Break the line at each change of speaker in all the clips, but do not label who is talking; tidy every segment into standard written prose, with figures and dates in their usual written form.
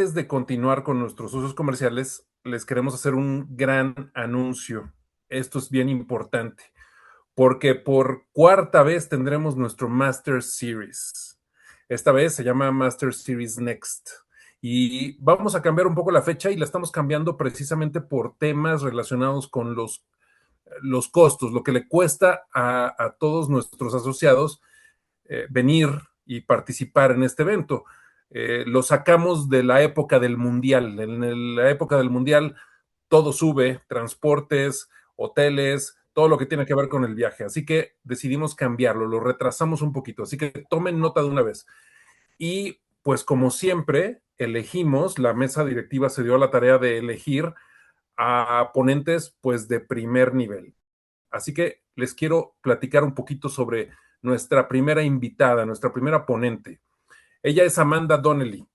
Antes de continuar con nuestros usos comerciales, les queremos hacer un gran anuncio. Esto es bien importante, porque por cuarta vez tendremos nuestro Master Series. Esta vez se llama Master Series Next. Y vamos a cambiar un poco la fecha y la estamos cambiando precisamente por temas relacionados con los costos, lo que le cuesta a todos nuestros asociados venir y participar en este evento. Lo sacamos de la época del Mundial. La época del Mundial todo sube, transportes, hoteles, todo lo que tiene que ver con el viaje. Así que decidimos cambiarlo, lo retrasamos un poquito. Así que tomen nota de una vez. Y pues como siempre, elegimos, la mesa directiva se dio a la tarea de elegir a ponentes pues de primer nivel. Así que les quiero platicar un poquito sobre nuestra primera invitada, nuestra primera ponente. Ella es Amanda Donnelly.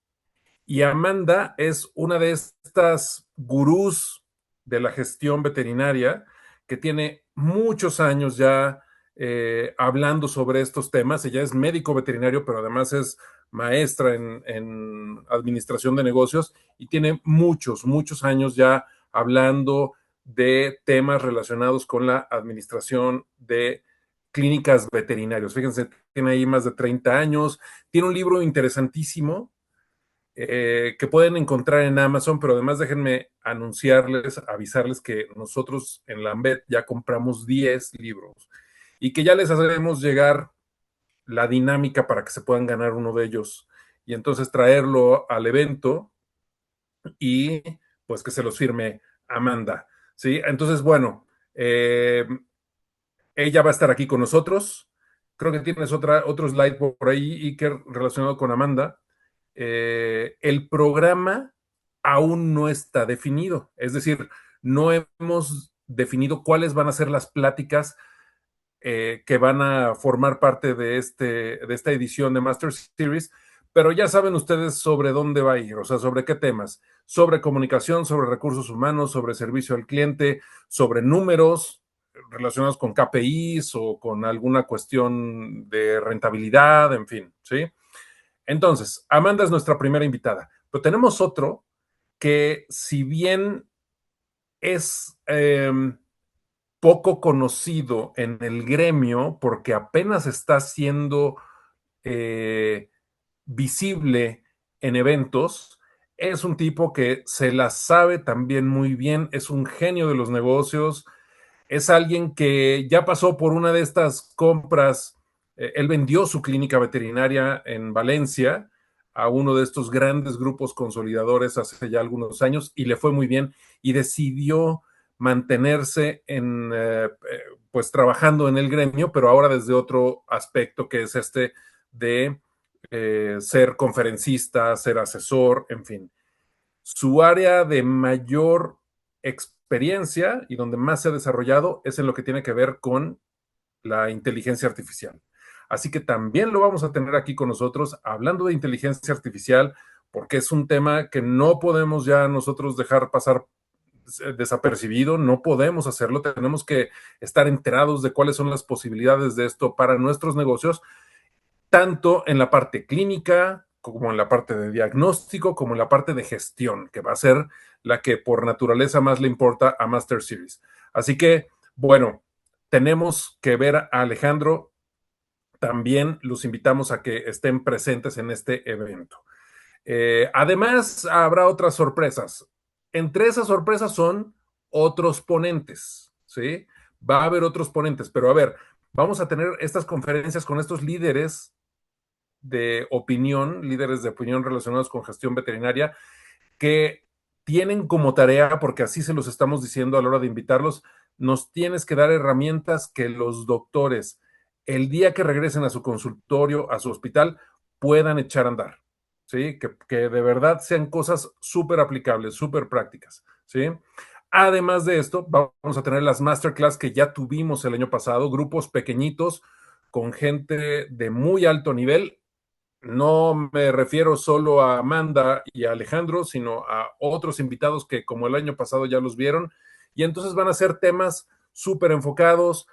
Y Amanda es una de estas gurús de la gestión veterinaria que tiene muchos años ya hablando sobre estos temas. Ella es médico veterinario, pero además es maestra en administración de negocios y tiene muchos años ya hablando de temas relacionados con la administración de clínicas veterinarias. Fíjense, tiene ahí más de 30 años. Tiene un libro interesantísimo que pueden encontrar en Amazon, pero además déjenme anunciarles, avisarles que nosotros en Lambet ya compramos 10 libros y que ya les haremos llegar la dinámica para que se puedan ganar uno de ellos y entonces traerlo al evento y pues que se los firme Amanda, ¿sí? Entonces, bueno, ella va a estar aquí con nosotros. Creo que tienes otro slide por ahí, Iker, relacionado con Amanda. El programa aún no está definido. Es decir, no hemos definido cuáles van a ser las pláticas que van a formar parte de esta edición de Master Series, pero ya saben ustedes sobre dónde va a ir, o sea, sobre qué temas, sobre comunicación, sobre recursos humanos, sobre servicio al cliente, sobre números relacionados con KPIs o con alguna cuestión de rentabilidad, en fin, ¿sí? Entonces, Amanda es nuestra primera invitada, pero tenemos otro que si bien es poco conocido en el gremio porque apenas está siendo eh, visible en eventos, es un tipo que se la sabe también muy bien, es un genio de los negocios, es alguien que ya pasó por una de estas compras. Él vendió su clínica veterinaria en Valencia a uno de estos grandes grupos consolidadores hace ya algunos años y le fue muy bien y decidió mantenerse pues trabajando en el gremio, pero ahora desde otro aspecto que es este de ser conferencista, ser asesor, en fin. Su área de mayor experiencia y donde más se ha desarrollado es en lo que tiene que ver con la inteligencia artificial. Así que también lo vamos a tener aquí con nosotros hablando de inteligencia artificial, porque es un tema que no podemos ya nosotros dejar pasar desapercibido, no podemos hacerlo, tenemos que estar enterados de cuáles son las posibilidades de esto para nuestros negocios, tanto en la parte clínica, como en la parte de diagnóstico, como en la parte de gestión, que va a ser la que por naturaleza más le importa a Master Series. Así que, bueno, tenemos que ver a Alejandro. También los invitamos a que estén presentes en este evento. Además, habrá otras sorpresas. Entre esas sorpresas son otros ponentes, ¿sí? Va a haber otros ponentes, pero a ver, vamos a tener estas conferencias con estos líderes de opinión relacionados con gestión veterinaria, que tienen como tarea, porque así se los estamos diciendo a la hora de invitarlos, nos tienes que dar herramientas que los doctores, el día que regresen a su consultorio, a su hospital, puedan echar a andar, ¿sí? Que de verdad sean cosas súper aplicables, súper prácticas, ¿sí? Además de esto, vamos a tener las masterclass que ya tuvimos el año pasado, grupos pequeñitos con gente de muy alto nivel. No me refiero solo a Amanda y a Alejandro, sino a otros invitados que como el año pasado ya los vieron. Y entonces van a ser temas súper enfocados,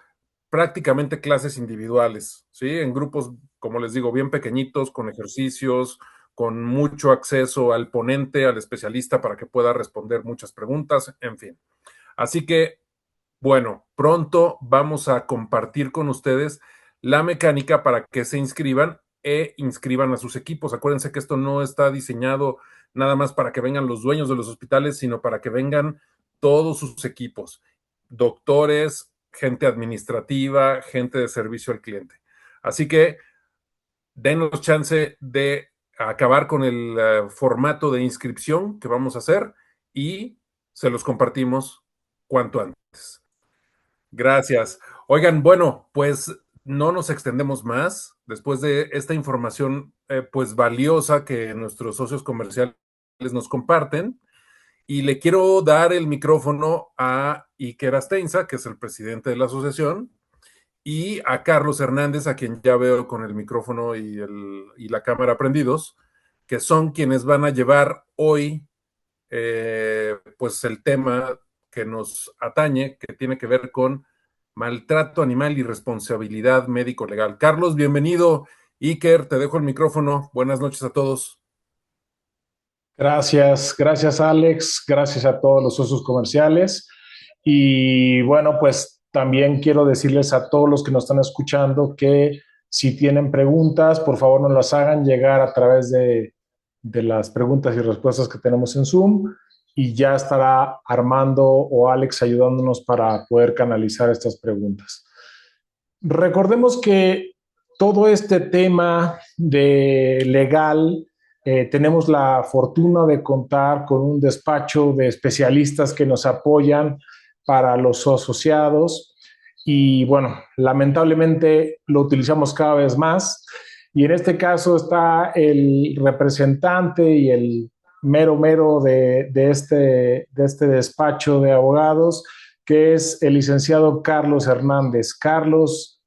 prácticamente clases individuales, ¿sí? En grupos, como les digo, bien pequeñitos, con ejercicios, con mucho acceso al ponente, al especialista, para que pueda responder muchas preguntas, en fin. Así que, bueno, pronto vamos a compartir con ustedes la mecánica para que se inscriban e inscriban a sus equipos. Acuérdense que esto no está diseñado nada más para que vengan los dueños de los hospitales, sino para que vengan todos sus equipos, doctores, gente administrativa, gente de servicio al cliente. Así que denos chance de acabar con el formato de inscripción que vamos a hacer y se los compartimos cuanto antes. Gracias. Oigan, bueno, pues no nos extendemos más después de esta información pues valiosa que nuestros socios comerciales nos comparten. Y le quiero dar el micrófono a Iker Asteinza, que es el presidente de la asociación, y a Carlos Hernández, a quien ya veo con el micrófono y la cámara prendidos, que son quienes van a llevar hoy pues el tema que nos atañe, que tiene que ver con maltrato animal y responsabilidad médico-legal. Carlos, bienvenido. Iker, te dejo el micrófono. Buenas noches a todos.
Gracias Alex, gracias a todos los socios comerciales. Y bueno, pues también quiero decirles a todos los que nos están escuchando que si tienen preguntas, por favor nos las hagan llegar a través de las preguntas y respuestas que tenemos en Zoom y ya estará Armando o Alex ayudándonos para poder canalizar estas preguntas. Recordemos que todo este tema de legal, tenemos la fortuna de contar con un despacho de especialistas que nos apoyan para los asociados y bueno, lamentablemente lo utilizamos cada vez más y en este caso está el representante y el mero de este despacho de abogados, que es el licenciado Carlos Hernández. Carlos,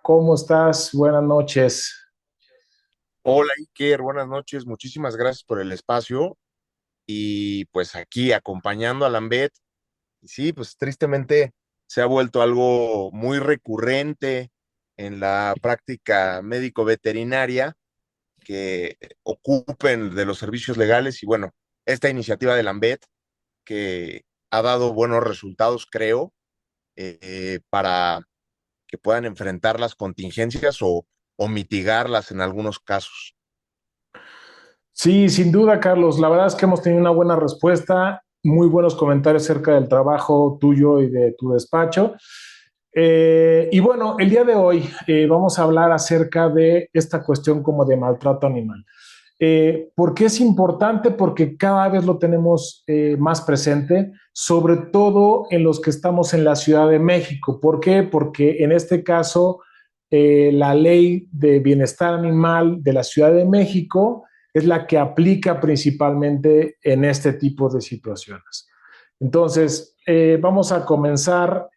¿cómo estás? Buenas noches.
Hola Iker, buenas noches, muchísimas gracias por el espacio y pues aquí acompañando a Lambet. Y sí, pues tristemente se ha vuelto algo muy recurrente en la práctica médico-veterinaria que ocupen de los servicios legales y bueno, esta iniciativa de Lambet que ha dado buenos resultados, creo, para que puedan enfrentar las contingencias o mitigarlas en algunos casos.
Sí, sin duda, Carlos. La verdad es que hemos tenido una buena respuesta, muy buenos comentarios acerca del trabajo tuyo y de tu despacho. Y bueno, el día de hoy vamos a hablar acerca de esta cuestión como de maltrato animal. ¿Por qué es importante? Porque cada vez lo tenemos más presente, sobre todo en los que estamos en la Ciudad de México. ¿Por qué? Porque en este caso, la ley de bienestar animal de la Ciudad de México es la que aplica principalmente en este tipo de situaciones. Entonces, vamos a comenzar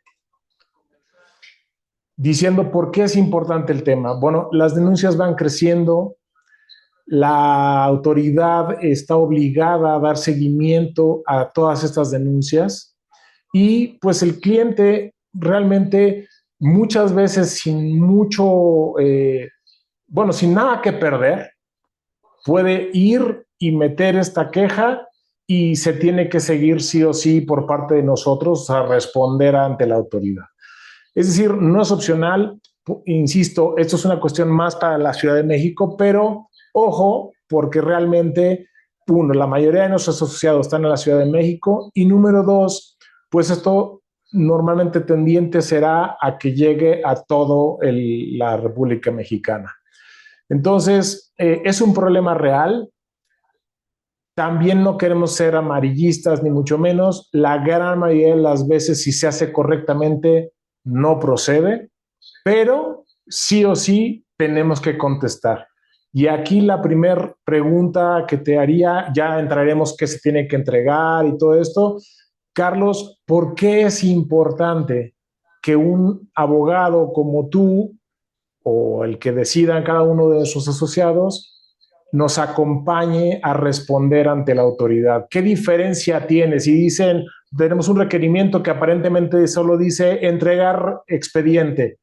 diciendo por qué es importante el tema. Bueno, las denuncias van creciendo, la autoridad está obligada a dar seguimiento a todas estas denuncias y pues el cliente realmente muchas veces sin mucho, sin nada que perder, puede ir y meter esta queja y se tiene que seguir sí o sí por parte de nosotros a responder ante la autoridad. Es decir, no es opcional, insisto, esto es una cuestión más para la Ciudad de México, pero ojo, porque realmente, uno, la mayoría de nuestros asociados están en la Ciudad de México y número dos, pues esto normalmente tendiente será a que llegue a todo la República Mexicana. Entonces, es un problema real. También no queremos ser amarillistas, ni mucho menos. La gran mayoría de las veces, si se hace correctamente, no procede, pero sí o sí tenemos que contestar. Y aquí la primera pregunta que te haría, ya entraremos qué se tiene que entregar y todo esto. Carlos, ¿por qué es importante que un abogado como tú o el que decida cada uno de sus asociados nos acompañe a responder ante la autoridad? ¿Qué diferencia tiene si dicen, tenemos un requerimiento que aparentemente solo dice entregar expediente?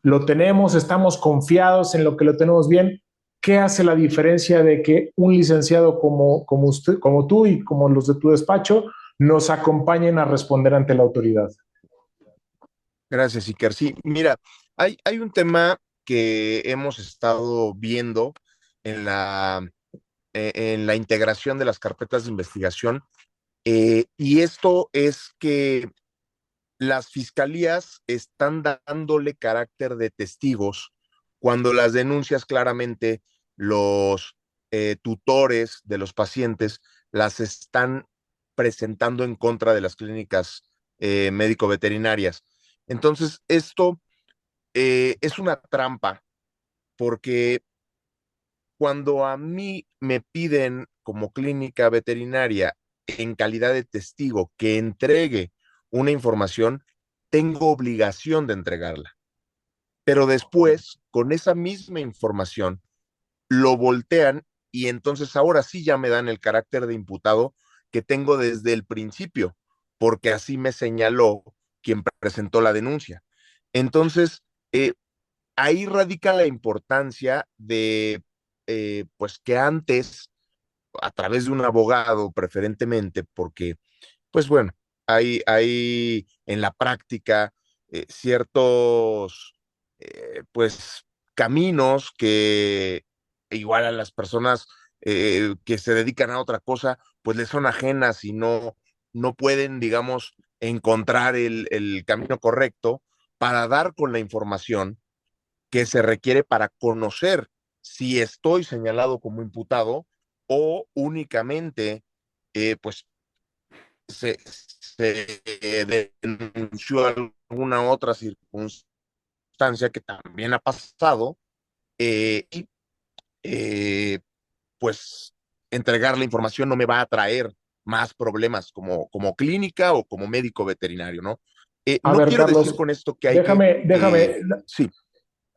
Lo tenemos, estamos confiados en lo que lo tenemos bien, ¿qué hace la diferencia de que un licenciado como usted, como tú y como los de tu despacho nos acompañen a responder ante la autoridad?
Gracias, Iker. Sí, mira, hay un tema que hemos estado viendo en en la integración de las carpetas de investigación, y esto es que las fiscalías están dándole carácter de testigos cuando las denuncias claramente los tutores de los pacientes las están presentando en contra de las clínicas médico-veterinarias. Entonces, esto es una trampa porque cuando a mí me piden como clínica veterinaria en calidad de testigo que entregue una información, tengo obligación de entregarla. Pero después, con esa misma información, lo voltean y entonces ahora sí ya me dan el carácter de imputado que tengo desde el principio, porque así me señaló quien presentó la denuncia. Entonces, ahí radica la importancia de, pues, que antes, a través de un abogado preferentemente, porque, pues bueno, hay en la práctica ciertos, pues, caminos que igual a las personas que se dedican a otra cosa, pues les son ajenas y no pueden, digamos, encontrar el camino correcto para dar con la información que se requiere para conocer si estoy señalado como imputado o únicamente pues se denunció alguna otra circunstancia que también ha pasado, y eh, pues entregar la información no me va a traer más problemas como clínica o como médico veterinario, ¿no?
A
No
ver,
quiero decir
Carlos,
con esto que hay que,
déjame, déjame,
sí,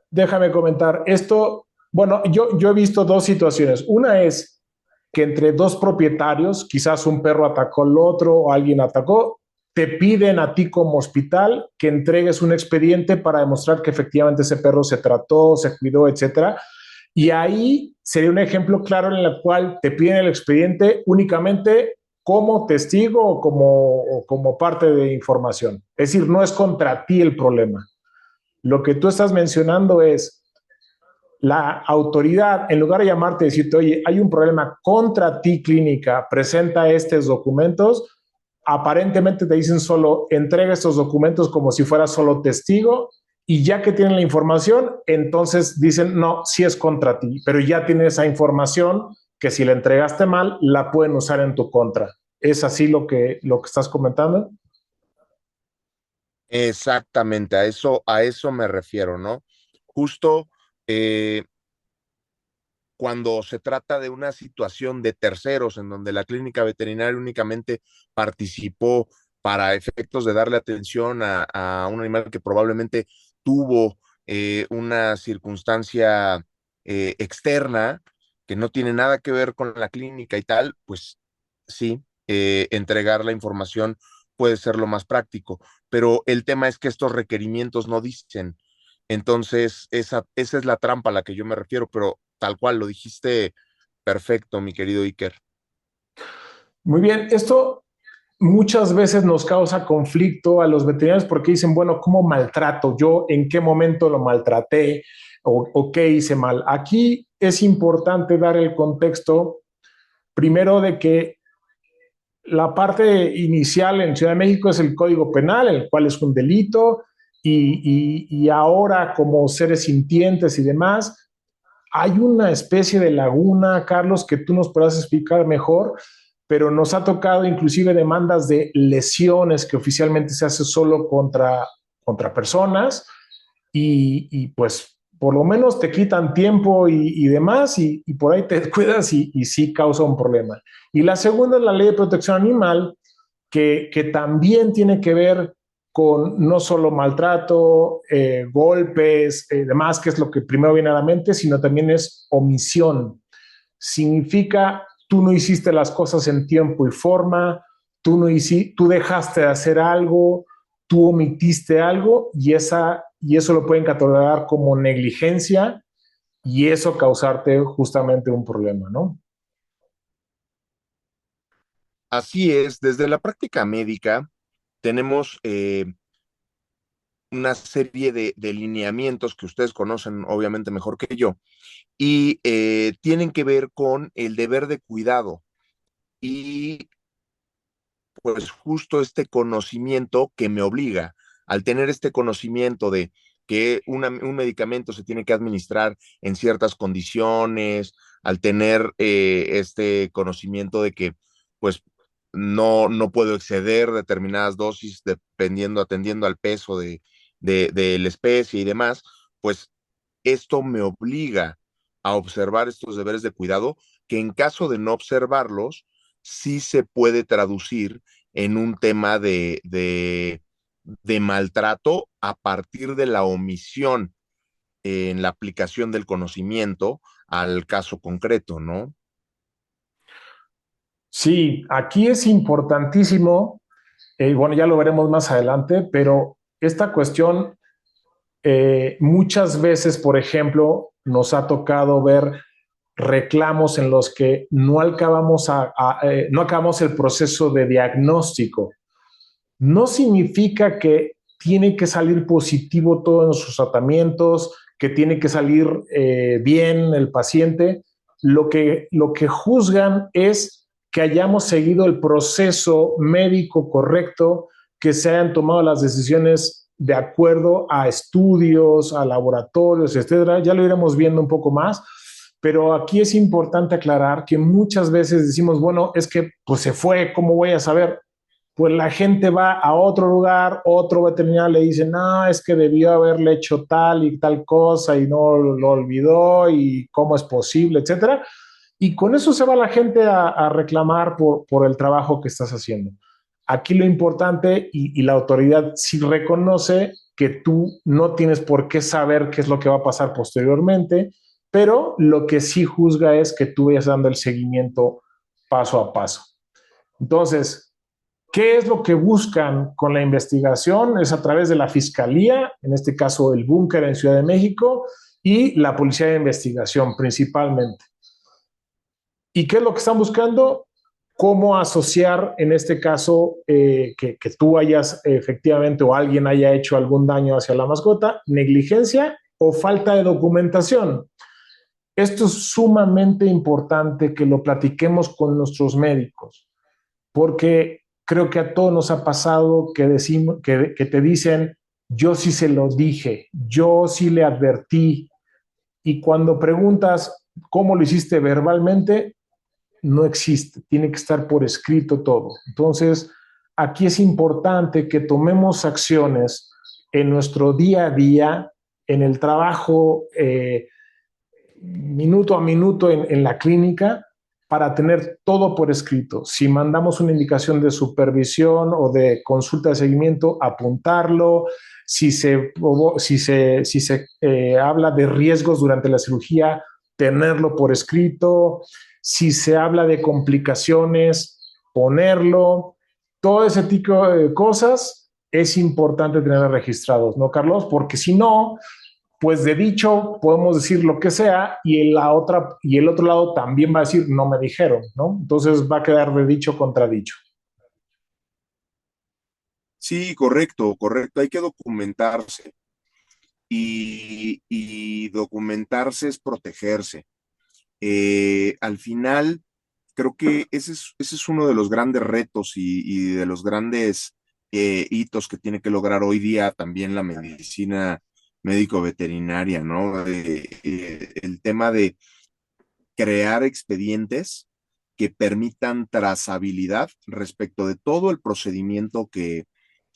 déjame comentar. Esto, bueno, yo he visto dos situaciones. Una es que entre dos propietarios, quizás un perro atacó al otro o alguien atacó, te piden a ti como hospital que entregues un expediente para demostrar que efectivamente ese perro se trató, se cuidó, etcétera. Y ahí sería un ejemplo claro en el cual te piden el expediente únicamente como testigo o como parte de información. Es decir, no es contra ti el problema. Lo que tú estás mencionando es la autoridad, en lugar de llamarte y decirte, oye, hay un problema contra ti clínica, presenta estos documentos, aparentemente te dicen solo, entrega estos documentos como si fuera solo testigo, y ya que tienen la información, entonces dicen, no, sí es contra ti, pero ya tienen esa información que si la entregaste mal, la pueden usar en tu contra. ¿Es así lo que estás comentando?
exactamente, a eso me refiero, ¿no? Justo eh, cuando se trata de una situación de terceros en donde la clínica veterinaria únicamente participó para efectos de darle atención a un animal que probablemente tuvo una circunstancia externa que no tiene nada que ver con la clínica y tal, pues sí, entregar la información puede ser lo más práctico, pero el tema es que estos requerimientos no dicen. Entonces, esa es la trampa a la que yo me refiero, pero tal cual lo dijiste perfecto, mi querido Iker.
Muy bien, esto muchas veces nos causa conflicto a los veterinarios porque dicen, bueno, ¿cómo maltrato yo? ¿En qué momento lo maltraté? O qué hice mal? Aquí es importante dar el contexto, primero, de que la parte inicial en Ciudad de México es el Código Penal, el cual es un delito, y ahora como seres sintientes y demás, hay una especie de laguna, Carlos, que tú nos podrás explicar mejor, pero nos ha tocado inclusive demandas de lesiones que oficialmente se hace solo contra personas y pues por lo menos te quitan tiempo y demás y por ahí te cuidas y sí causa un problema. Y la segunda es la ley de protección animal, que también tiene que ver con no solo maltrato, golpes, demás, que es lo que primero viene a la mente, sino también es omisión. Significa tú no hiciste las cosas en tiempo y forma, tú dejaste de hacer algo, tú omitiste algo y eso lo pueden catalogar como negligencia y eso causarte justamente un problema, ¿no?
Así es, desde la práctica médica tenemos una serie de lineamientos que ustedes conocen obviamente mejor que yo y tienen que ver con el deber de cuidado y pues justo este conocimiento que me obliga, al tener este conocimiento de que un medicamento se tiene que administrar en ciertas condiciones, al tener este conocimiento de que pues no puedo exceder determinadas dosis dependiendo, atendiendo al peso de la especie y demás, pues esto me obliga a observar estos deberes de cuidado que en caso de no observarlos, sí se puede traducir en un tema de maltrato a partir de la omisión en la aplicación del conocimiento al caso concreto, ¿no?
Sí, aquí es importantísimo, bueno, ya lo veremos más adelante, pero esta cuestión muchas veces, por ejemplo, nos ha tocado ver reclamos en los que no acabamos el proceso de diagnóstico. No significa que tiene que salir positivo todos nuestros tratamientos, que tiene que salir bien el paciente. Lo que juzgan es que hayamos seguido el proceso médico correcto, que se hayan tomado las decisiones de acuerdo a estudios, a laboratorios, etcétera. Ya lo iremos viendo un poco más, pero aquí es importante aclarar que muchas veces decimos, bueno, es que pues se fue, ¿cómo voy a saber? Pues la gente va a otro lugar, otro veterinario le dice, no, es que debió haberle hecho tal y tal cosa y no lo olvidó y cómo es posible, etcétera. Y con eso se va la gente a reclamar por el trabajo que estás haciendo. Aquí lo importante y la autoridad sí reconoce que tú no tienes por qué saber qué es lo que va a pasar posteriormente, pero lo que sí juzga es que tú vayas dando el seguimiento paso a paso. Entonces, ¿qué es lo que buscan con la investigación? Es a través de la Fiscalía, en este caso el Búnker en Ciudad de México, y la Policía de Investigación principalmente. ¿Y qué es lo que están buscando? Cómo asociar, en este caso, que tú hayas efectivamente o alguien haya hecho algún daño hacia la mascota, negligencia o falta de documentación. Esto es sumamente importante que lo platiquemos con nuestros médicos, porque creo que a todos nos ha pasado que te dicen, yo sí se lo dije, yo sí le advertí, y cuando preguntas cómo lo hiciste verbalmente, no existe, tiene que estar por escrito todo. Entonces, aquí es importante que tomemos acciones en nuestro día a día, en el trabajo, minuto a minuto en la clínica, para tener todo por escrito. Si mandamos una indicación de supervisión o de consulta de seguimiento, apuntarlo. Si se habla de riesgos durante la cirugía, tenerlo por escrito. Si se habla de complicaciones, ponerlo. Todo ese tipo de cosas es importante tener registrados, ¿no, Carlos? Porque si no, pues de dicho podemos decir lo que sea y el otro lado también va a decir no me dijeron, ¿no? Entonces va a quedar de dicho contra dicho.
Sí, correcto, correcto. Hay que documentarse y documentarse es protegerse. Al final, creo que ese es uno de los grandes retos y de los grandes hitos que tiene que lograr hoy día también la medicina médico-veterinaria, ¿no? El tema de crear expedientes que permitan trazabilidad respecto de todo el procedimiento que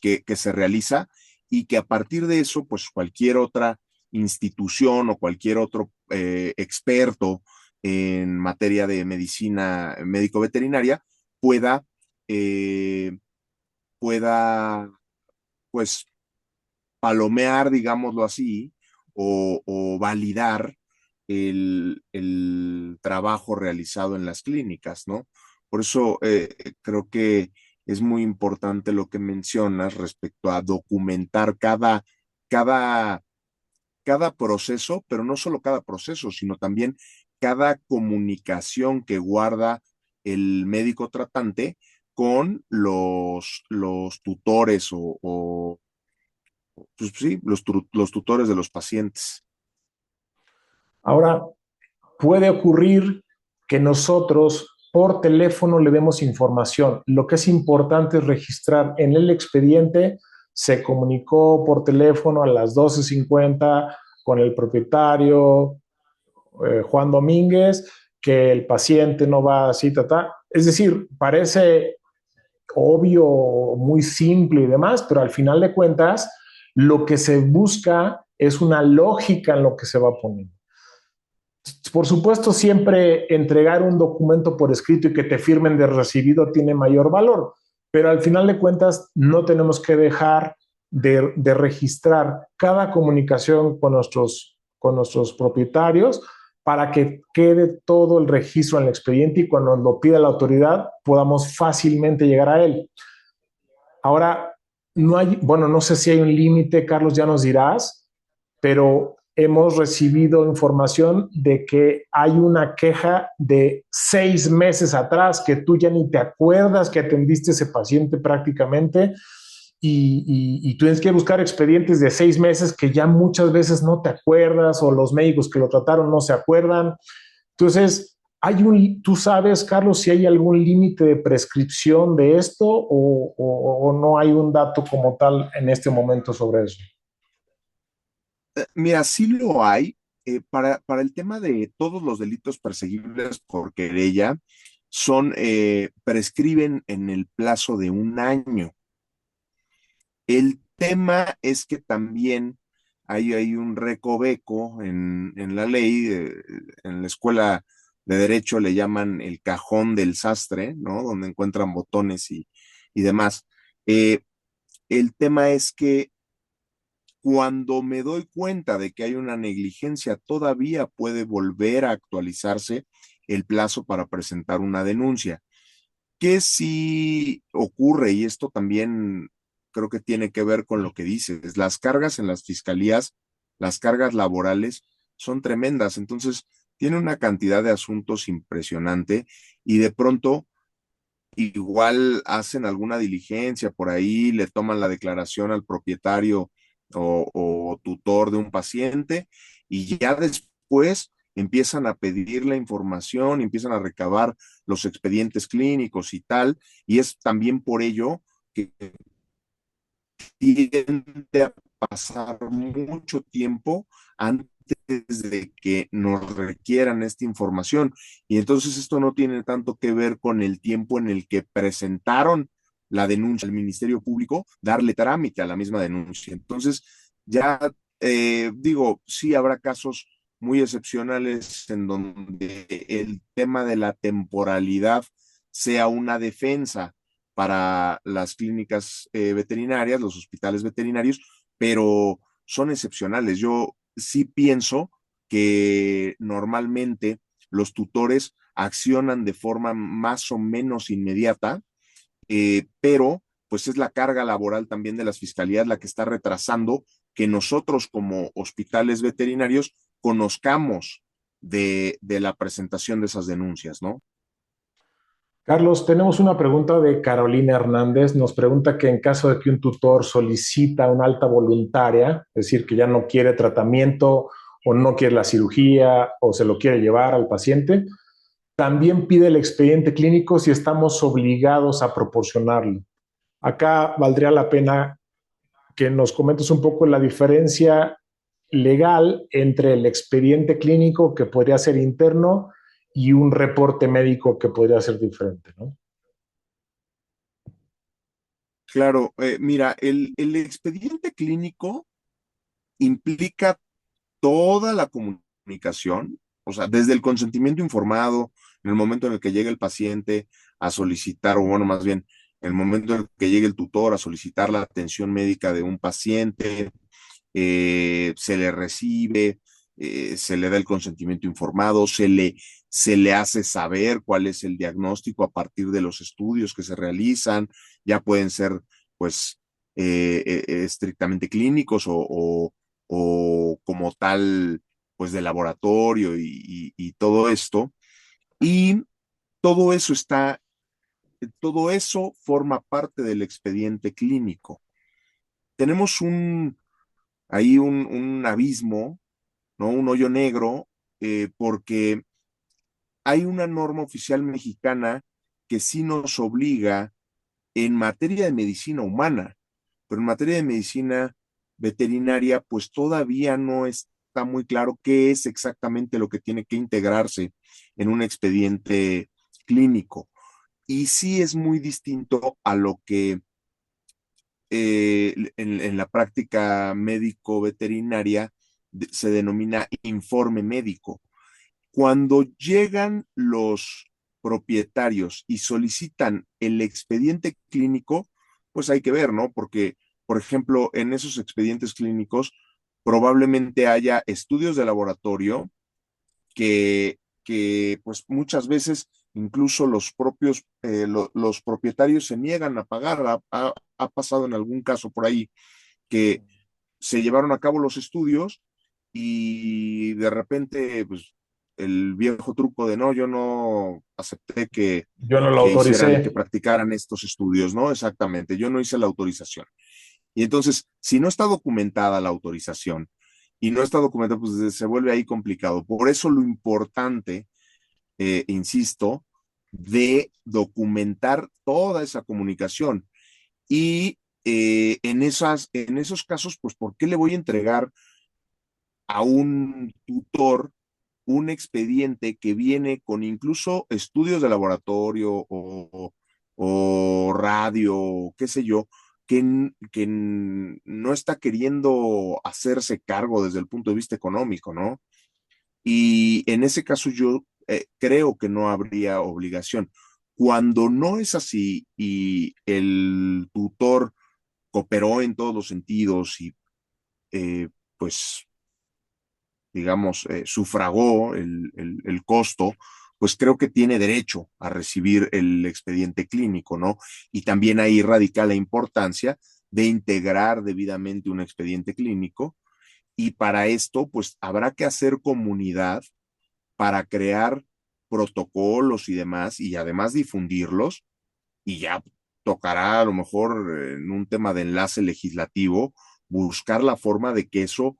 se realiza y que a partir de eso, pues cualquier otra institución o cualquier otro experto en materia de medicina médico-veterinaria pueda, eh, pueda, pues, palomear, digámoslo así, o validar el trabajo realizado en las clínicas, ¿no? Por eso creo que es muy importante lo que mencionas respecto a documentar cada cada proceso, pero no solo cada proceso, sino también cada comunicación que guarda el médico tratante con los tutores pues sí, los tutores de los pacientes.
Ahora, puede ocurrir que nosotros por teléfono le demos información. Lo que es importante es registrar en el expediente, se comunicó por teléfono a las 12:50 con el propietario Juan Domínguez, que el paciente no va así, Es decir, parece obvio, muy simple y demás, pero al final de cuentas, lo que se busca es una lógica en lo que se va poniendo. Por supuesto, siempre entregar un documento por escrito y que te firmen de recibido tiene mayor valor, pero al final de cuentas no tenemos que dejar de registrar cada comunicación con nuestros propietarios para que quede todo el registro en el expediente y cuando lo pida la autoridad podamos fácilmente llegar a él. Ahora, no hay, bueno, no sé si hay un límite, Carlos, ya nos dirás, pero hemos recibido información de que hay una queja de 6 meses atrás, que tú ya ni te acuerdas que atendiste a ese paciente prácticamente y tú tienes que buscar expedientes de 6 meses que ya muchas veces no te acuerdas o los médicos que lo trataron no se acuerdan. Entonces, ¿tú sabes, Carlos, si hay algún límite de prescripción de esto o no hay un dato como tal en este momento sobre eso?
Mira, sí lo hay. Para el tema de todos los delitos perseguibles por querella, prescriben en el plazo de 1 año. El tema es que también hay un recoveco en la ley, en la escuela de derecho le llaman el cajón del sastre, ¿no? Donde encuentran botones y demás. Eh, el tema es que cuando me doy cuenta de que hay una negligencia, todavía puede volver a actualizarse el plazo para presentar una denuncia. Que si ocurre, y esto también creo que tiene que ver con lo que dices, las cargas en las fiscalías, las cargas laborales son tremendas, entonces tiene una cantidad de asuntos impresionante y de pronto igual hacen alguna diligencia por ahí, le toman la declaración al propietario o tutor de un paciente y ya después empiezan a pedir la información, empiezan a recabar los expedientes clínicos y tal, y es también por ello que tiende a pasar mucho tiempo antes de que nos requieran esta información. Y entonces esto no tiene tanto que ver con el tiempo en el que presentaron la denuncia al Ministerio Público, darle trámite a la misma denuncia. Entonces, ya digo, sí habrá casos muy excepcionales en donde el tema de la temporalidad sea una defensa para las clínicas veterinarias, los hospitales veterinarios, pero son excepcionales. Yo sí pienso que normalmente los tutores accionan de forma más o menos inmediata, pero pues es la carga laboral también de las fiscalías la que está retrasando que nosotros como hospitales veterinarios conozcamos de la presentación de esas denuncias, ¿no?
Carlos, tenemos una pregunta de Carolina Hernández. Nos pregunta que en caso de que un tutor solicita una alta voluntaria, es decir, que ya no quiere tratamiento o no quiere la cirugía o se lo quiere llevar al paciente, también pide el expediente clínico si estamos obligados a proporcionarlo. Acá valdría la pena que nos comentes un poco la diferencia legal entre el expediente clínico que podría ser interno y un reporte médico que podría ser diferente, ¿no?
Claro, mira, el expediente clínico implica toda la comunicación, o sea, desde el consentimiento informado, en el momento en el que llega el paciente a solicitar, o bueno, más bien, en el momento en el que llegue el tutor a solicitar la atención médica de un paciente, se le recibe, se le da el consentimiento informado, se le hace saber cuál es el diagnóstico a partir de los estudios que se realizan, ya pueden ser, pues, estrictamente clínicos o como tal, pues de laboratorio y todo esto. Y todo eso está, todo eso forma parte del expediente clínico. Tenemos ahí un abismo, ¿no? Un hoyo negro, porque hay una norma oficial mexicana que sí nos obliga en materia de medicina humana, pero en materia de medicina veterinaria, pues todavía no está muy claro qué es exactamente lo que tiene que integrarse en un expediente clínico. Y sí es muy distinto a lo que en la práctica médico-veterinaria se denomina informe médico. Cuando llegan los propietarios y solicitan el expediente clínico, pues hay que ver, ¿no? Porque, por ejemplo, en esos expedientes clínicos probablemente haya estudios de laboratorio que pues muchas veces incluso los propios, los propietarios se niegan a pagar. Ha pasado en algún caso por ahí que se llevaron a cabo los estudios y de repente, pues, el viejo truco de no, yo no acepté
Yo no lo
que hicieran, que
autoricé.
practicaran estos estudios, ¿no? Exactamente, yo no hice la autorización. Y entonces, si no está documentada la autorización y no está documentada, pues se vuelve ahí complicado. Por eso lo importante, insisto, de documentar toda esa comunicación. Y en esos casos, pues, ¿por qué le voy a entregar a un tutor un expediente que viene con incluso estudios de laboratorio o radio, qué sé yo, que no está queriendo hacerse cargo desde el punto de vista económico, ¿no? Y en ese caso yo creo que no habría obligación. Cuando no es así y el tutor cooperó en todos los sentidos y pues digamos, sufragó el costo, pues creo que tiene derecho a recibir el expediente clínico, ¿no? Y también ahí radica la importancia de integrar debidamente un expediente clínico y para esto, pues habrá que hacer comunidad para crear protocolos y demás y además difundirlos y ya tocará a lo mejor en un tema de enlace legislativo buscar la forma de que eso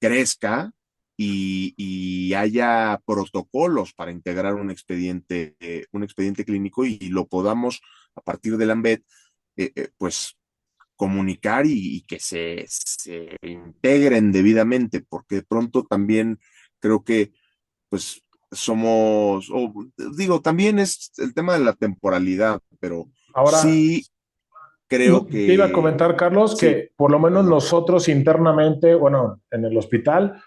crezca y haya protocolos para integrar un expediente clínico y lo podamos a partir del AMBET, pues comunicar y que se integren debidamente, porque de pronto también creo que pues somos, o, digo, también es el tema de la temporalidad, pero
Ahora,
sí creo
te iba a
que,
comentar, Carlos,
sí,
que por lo menos
perdón,
nosotros internamente, bueno, en el hospital,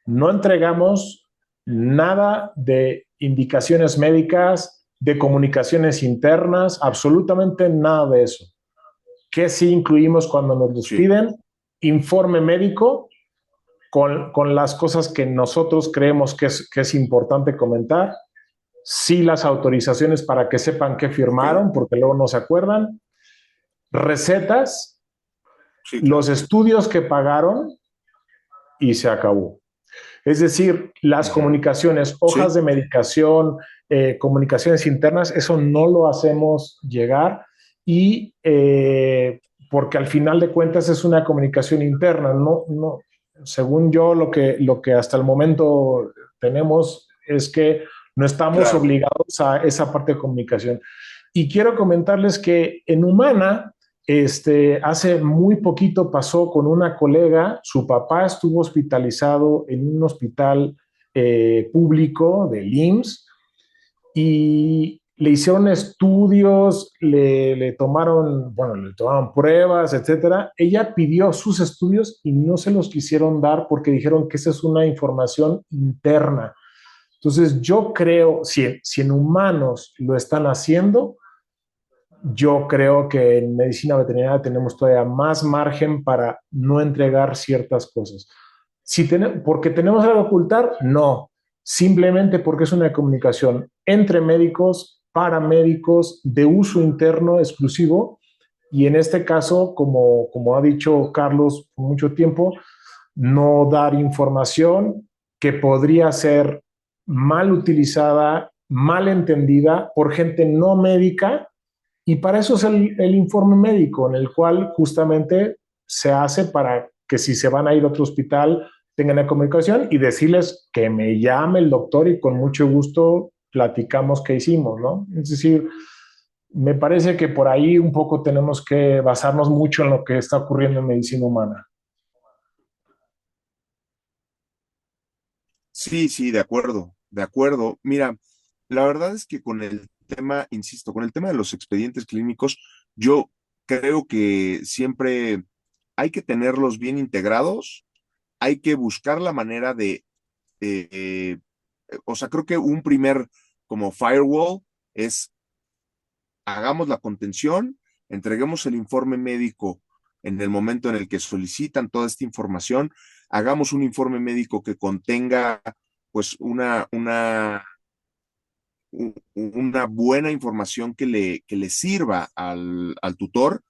no entregamos nada de indicaciones médicas, de comunicaciones internas, absolutamente nada de eso. ¿Qué sí incluimos cuando nos los
sí,
piden? Informe médico con las cosas que nosotros creemos que es importante comentar. Sí, las autorizaciones para que sepan qué
ok,
firmaron, porque luego no se acuerdan. Recetas,
sí,
los
claro,
estudios que pagaron y se acabó. Es decir, las
ujú,
comunicaciones, hojas
sí,
de medicación, comunicaciones internas, eso no lo hacemos llegar y porque al final de cuentas es una comunicación interna, no, según yo lo que hasta el momento tenemos es que no estamos
claro,
obligados a esa parte de comunicación. Y quiero comentarles que en Humana, hace muy poquito pasó con una colega, su papá estuvo hospitalizado en un hospital público del IMSS y le hicieron estudios, le tomaron, bueno, le tomaron pruebas, etcétera. Ella pidió sus estudios y no se los quisieron dar porque dijeron que esa es una información interna. Entonces, yo creo, si en humanos lo están haciendo, yo creo que en medicina veterinaria tenemos todavía más margen para no entregar ciertas cosas. ¿Porque tenemos algo que ocultar? No, simplemente porque es una comunicación entre médicos, para médicos, de uso interno exclusivo. Y en este caso, como ha dicho Carlos por mucho tiempo, no dar información que podría ser mal utilizada, mal entendida por gente no médica, y para eso es el informe médico, en el cual justamente se hace para que si se van a ir a otro hospital tengan la comunicación y decirles que me llame el doctor y con mucho gusto platicamos qué hicimos, ¿no? Es decir, me parece que por ahí un poco tenemos que basarnos mucho en lo que está ocurriendo en medicina humana.
Sí, sí, de acuerdo, de acuerdo. Mira, la verdad es que con el tema, insisto, con el tema de los expedientes clínicos, yo creo que siempre hay que tenerlos bien integrados, hay que buscar la manera de, o sea, creo que un primer como firewall es hagamos la contención, entreguemos el informe médico en el momento en el que solicitan toda esta información, hagamos un informe médico que contenga pues una buena información que le sirva al tutor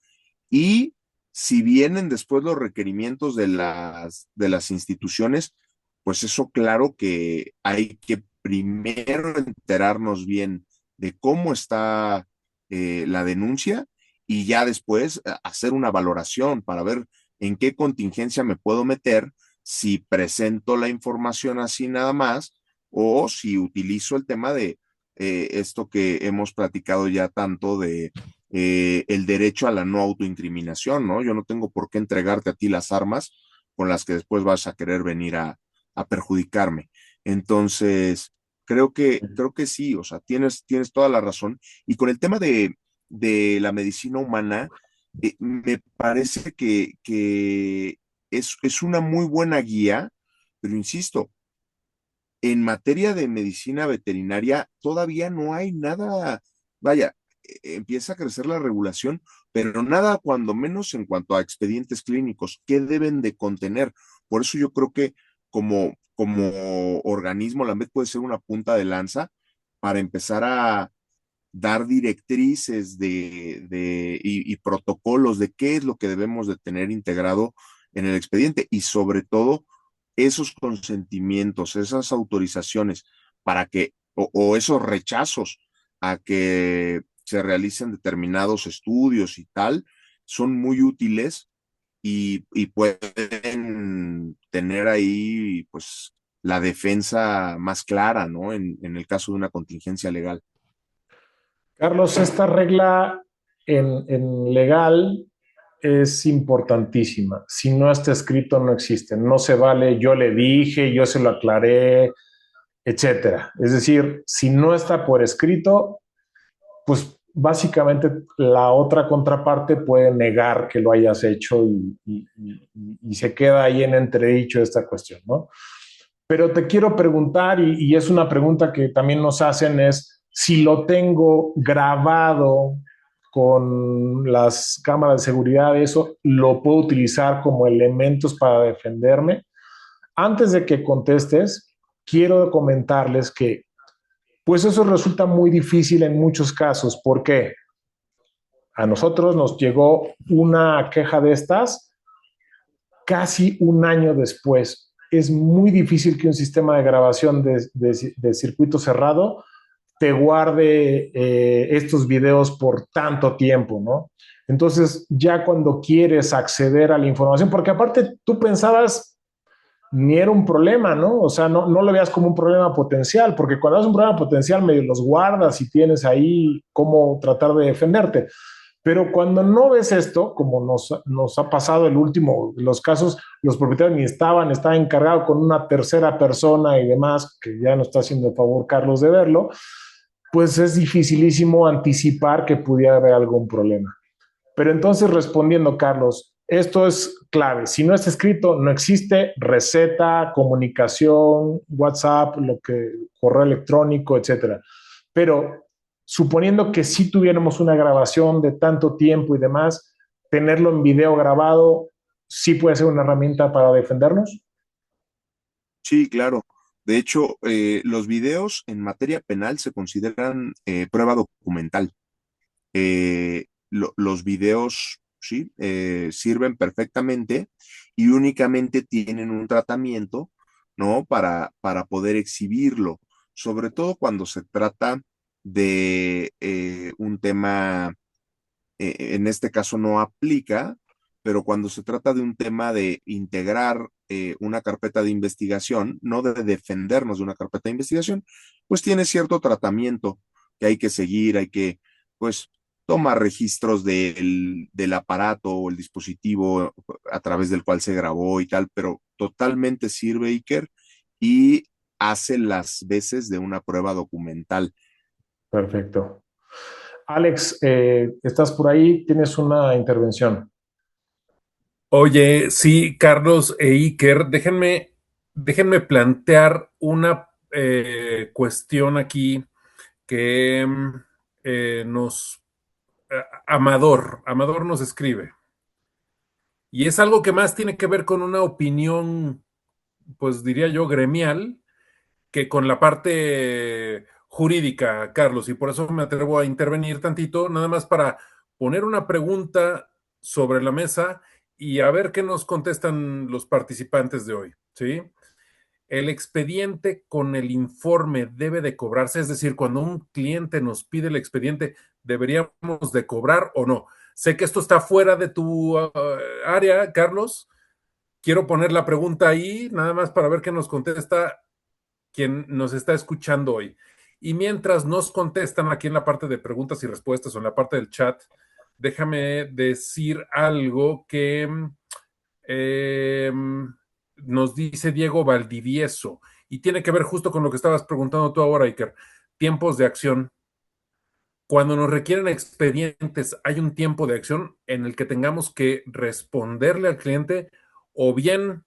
y si vienen después los requerimientos de las instituciones, pues eso claro que hay que primero enterarnos bien de cómo está la denuncia y ya después hacer una valoración para ver en qué contingencia me puedo meter, si presento la información así nada más o si utilizo el tema de esto que hemos platicado ya tanto de el derecho a la no autoincriminación, ¿no? Yo no tengo por qué entregarte a ti las armas con las que después vas a querer venir a perjudicarme. Entonces, creo que sí, o sea, tienes toda la razón. Y con el tema de la medicina humana, me parece que es una muy buena guía, pero insisto, en materia de medicina veterinaria todavía no hay nada, vaya, empieza a crecer la regulación, pero nada cuando menos en cuanto a expedientes clínicos, ¿qué deben de contener? Por eso yo creo que como organismo, la AMED puede ser una punta de lanza para empezar a dar directrices y protocolos de qué es lo que debemos de tener integrado en el expediente y sobre todo esos consentimientos, esas autorizaciones para que, o esos rechazos a que se realicen determinados estudios y tal, son muy útiles y pueden tener ahí, pues, la defensa más clara, ¿no? En el caso de una contingencia legal.
Carlos, esta regla en legal es importantísima. Si no está escrito, no existe. No se vale, yo le dije, yo se lo aclaré, etcétera. Es decir, si no está por escrito, pues básicamente la otra contraparte puede negar que lo hayas hecho y se queda ahí en entredicho esta cuestión, ¿no? Pero te quiero preguntar, y es una pregunta que también nos hacen, es si lo tengo grabado con las cámaras de seguridad, eso lo puedo utilizar como elementos para defenderme. Antes de que contestes, quiero comentarles que pues eso resulta muy difícil en muchos casos. ¿Por qué? A nosotros nos llegó una queja de estas casi un año después. Es muy difícil que un sistema de grabación de circuito cerrado te guarde estos videos por tanto tiempo, ¿no? Entonces, ya cuando quieres acceder a la información, porque aparte tú pensabas ni era un problema, ¿no? O sea, no lo veas como un problema potencial, porque cuando es un problema potencial, medio los guardas y tienes ahí cómo tratar de defenderte. Pero cuando no ves esto, como nos ha pasado el último, los casos, los propietarios ni estaban encargados con una tercera persona y demás, que ya no está haciendo el favor Carlos de verlo, pues es dificilísimo anticipar que pudiera haber algún problema. Pero entonces respondiendo, Carlos, esto es clave. Si no está escrito, no existe receta, comunicación, WhatsApp, lo que correo electrónico, etcétera. Pero suponiendo que sí tuviéramos una grabación de tanto tiempo y demás, tenerlo en video grabado sí puede ser una herramienta para defendernos.
Sí, claro. De hecho, los videos en materia penal se consideran prueba documental. Los videos, sí, sirven perfectamente y únicamente tienen un tratamiento, ¿no? Para poder exhibirlo, sobre todo cuando se trata de un tema, en este caso no aplica, pero cuando se trata de un tema de integrar una carpeta de investigación, no de defendernos de una carpeta de investigación, pues tiene cierto tratamiento que hay que seguir, hay que, pues, tomar registros del aparato o el dispositivo a través del cual se grabó y tal, pero totalmente sirve Iker y hace las veces de una prueba documental.
Perfecto. Alex, ¿estás por ahí? Tienes una intervención.
Oye, sí, Carlos e Iker, déjenme plantear una cuestión aquí que nos Amador nos escribe. Y es algo que más tiene que ver con una opinión, pues diría yo, gremial, que con la parte jurídica, Carlos, y por eso me atrevo a intervenir tantito, nada más para poner una pregunta sobre la mesa y a ver qué nos contestan los participantes de hoy, ¿sí? El expediente con el informe debe de cobrarse, es decir, cuando un cliente nos pide el expediente, ¿deberíamos de cobrar o no? Sé que esto está fuera de tu área, Carlos. Quiero poner la pregunta ahí, nada más para ver qué nos contesta quien nos está escuchando hoy. Y mientras nos contestan aquí en la parte de preguntas y respuestas o en la parte del chat, déjame decir algo que eh, nos dice Diego Valdivieso y tiene que ver justo con lo que estabas preguntando tú ahora, Iker. Tiempos de acción. Cuando nos requieren expedientes, hay un tiempo de acción en el que tengamos que responderle al cliente o bien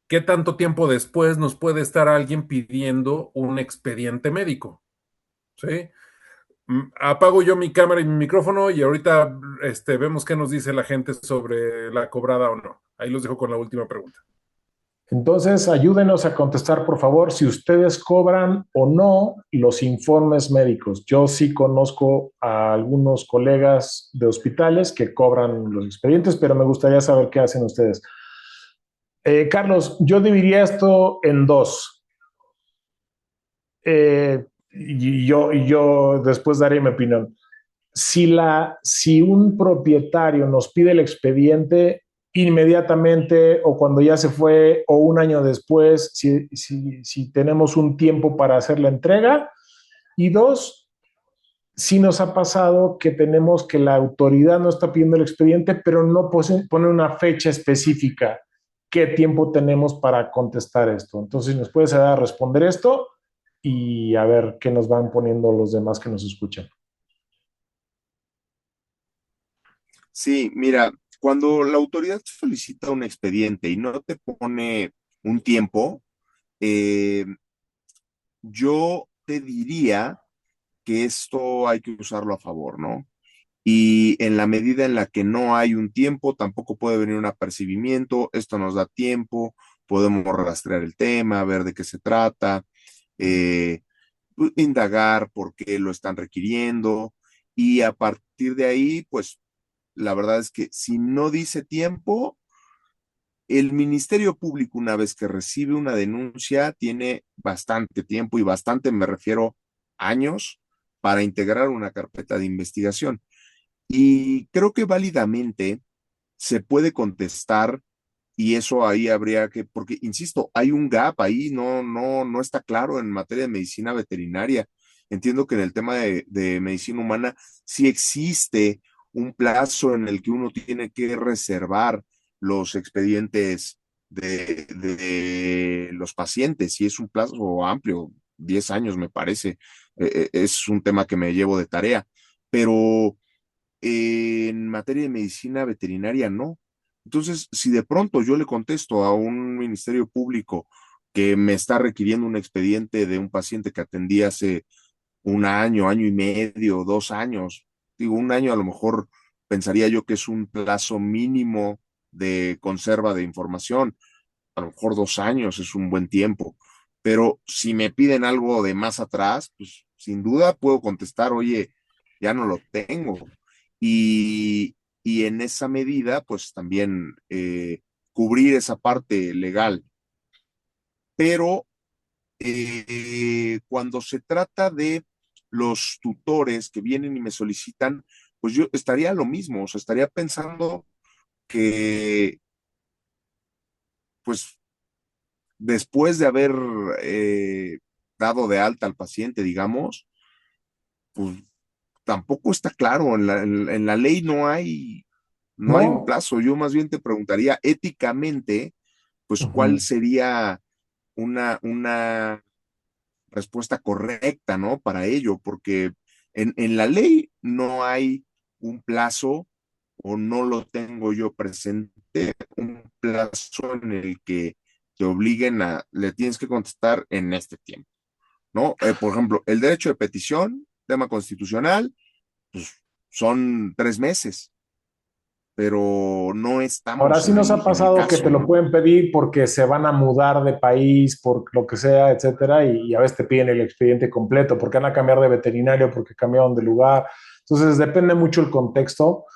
qué tanto tiempo después nos puede estar alguien pidiendo un expediente médico, ¿sí? Apago yo mi cámara y mi micrófono y ahorita vemos qué nos dice la gente sobre la cobrada o no. Ahí los dejo con la última pregunta.
Entonces, ayúdenos a contestar, por favor, si ustedes cobran o no los informes médicos. Yo sí conozco a algunos colegas de hospitales que cobran los expedientes, pero me gustaría saber qué hacen ustedes. Carlos, yo dividiría esto en dos. Y yo después daré mi opinión. Si un propietario nos pide el expediente inmediatamente o cuando ya se fue o un año después, si tenemos un tiempo para hacer la entrega. Y dos, si nos ha pasado que tenemos que la autoridad no está pidiendo el expediente, pero no pone una fecha específica. ¿Qué tiempo tenemos para contestar esto? Entonces, ¿nos puedes ayudar a responder esto? Y a ver qué nos van poniendo los demás que nos escuchan.
Sí, mira, cuando la autoridad solicita un expediente y no te pone un tiempo, eh, yo te diría que esto hay que usarlo a favor, ¿no? Y en la medida en la que no hay un tiempo, tampoco puede venir un apercibimiento, esto nos da tiempo, podemos rastrear el tema, ver de qué se trata, eh, indagar por qué lo están requiriendo y a partir de ahí, pues la verdad es que si no dice tiempo, el Ministerio Público, una vez que recibe una denuncia, tiene bastante tiempo y bastante me refiero años para integrar una carpeta de investigación. Y creo que válidamente se puede contestar y eso ahí habría que, porque insisto, hay un gap ahí, no está claro en materia de medicina veterinaria. Entiendo que en el tema de medicina humana sí existe un plazo en el que uno tiene que reservar los expedientes de los pacientes, y es un plazo amplio, 10 años me parece. Es un tema que me llevo de tarea, pero en materia de medicina veterinaria no. Entonces, si de pronto yo le contesto a un ministerio público que me está requiriendo un expediente de un paciente que atendí hace un año, año y medio, 2 años, digo, un año a lo mejor pensaría yo que es un plazo mínimo de conserva de información, a lo mejor 2 años es un buen tiempo, pero si me piden algo de más atrás, pues sin duda puedo contestar, oye, ya no lo tengo. Y en esa medida, pues también cubrir esa parte legal. Pero cuando se trata de los tutores que vienen y me solicitan, pues yo estaría lo mismo, o sea, estaría pensando que, pues, después de haber dado de alta al paciente, digamos, pues tampoco está claro, en la ley no hay un
¿no?
plazo. Yo más bien te preguntaría éticamente, pues, ¿cuál
Ujú.
sería una respuesta correcta, ¿no? Para ello, porque en la ley no hay un plazo o no lo tengo yo presente, un plazo en el que te obliguen le tienes que contestar en este tiempo, ¿no? Por ejemplo, el derecho de petición, tema constitucional, pues son 3 meses, pero no
Ahora
estamos
sí nos ha
en el
pasado que te
caso,
lo
¿no?
pueden pedir porque se van a mudar de país, por lo que sea, etcétera, y a veces te piden el expediente completo, porque van a cambiar de veterinario, porque cambiaron de lugar. Entonces depende mucho el contexto,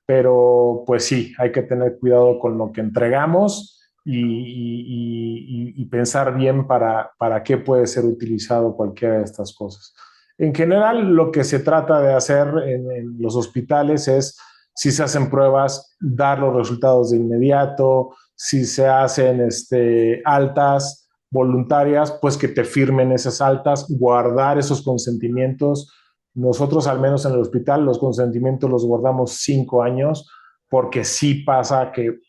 pero pues sí, hay que tener cuidado con lo que entregamos y pensar bien para qué puede ser utilizado cualquiera de estas cosas. En general, lo que se trata de hacer en los hospitales es si se hacen pruebas, dar los resultados de inmediato, si se hacen altas voluntarias, pues que te firmen esas altas, guardar esos consentimientos. Nosotros, al menos en el hospital, los consentimientos los guardamos 5 años, porque sí pasa que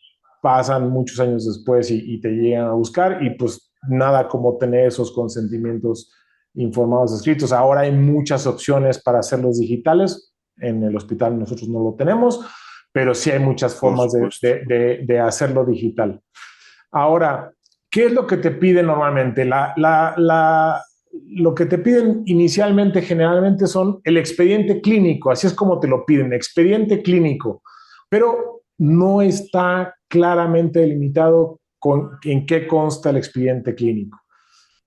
pasan muchos años después y te llegan a buscar y pues nada como tener esos consentimientos informados escritos. Ahora hay muchas opciones para hacerlos digitales. En el hospital nosotros no lo tenemos, pero sí hay muchas
Por
formas
supuesto.
de hacerlo digital. Ahora, ¿qué es lo que te piden normalmente? Lo que te piden inicialmente generalmente son el expediente clínico, así es como te lo piden, expediente clínico, pero no está claramente delimitado en qué consta el expediente clínico.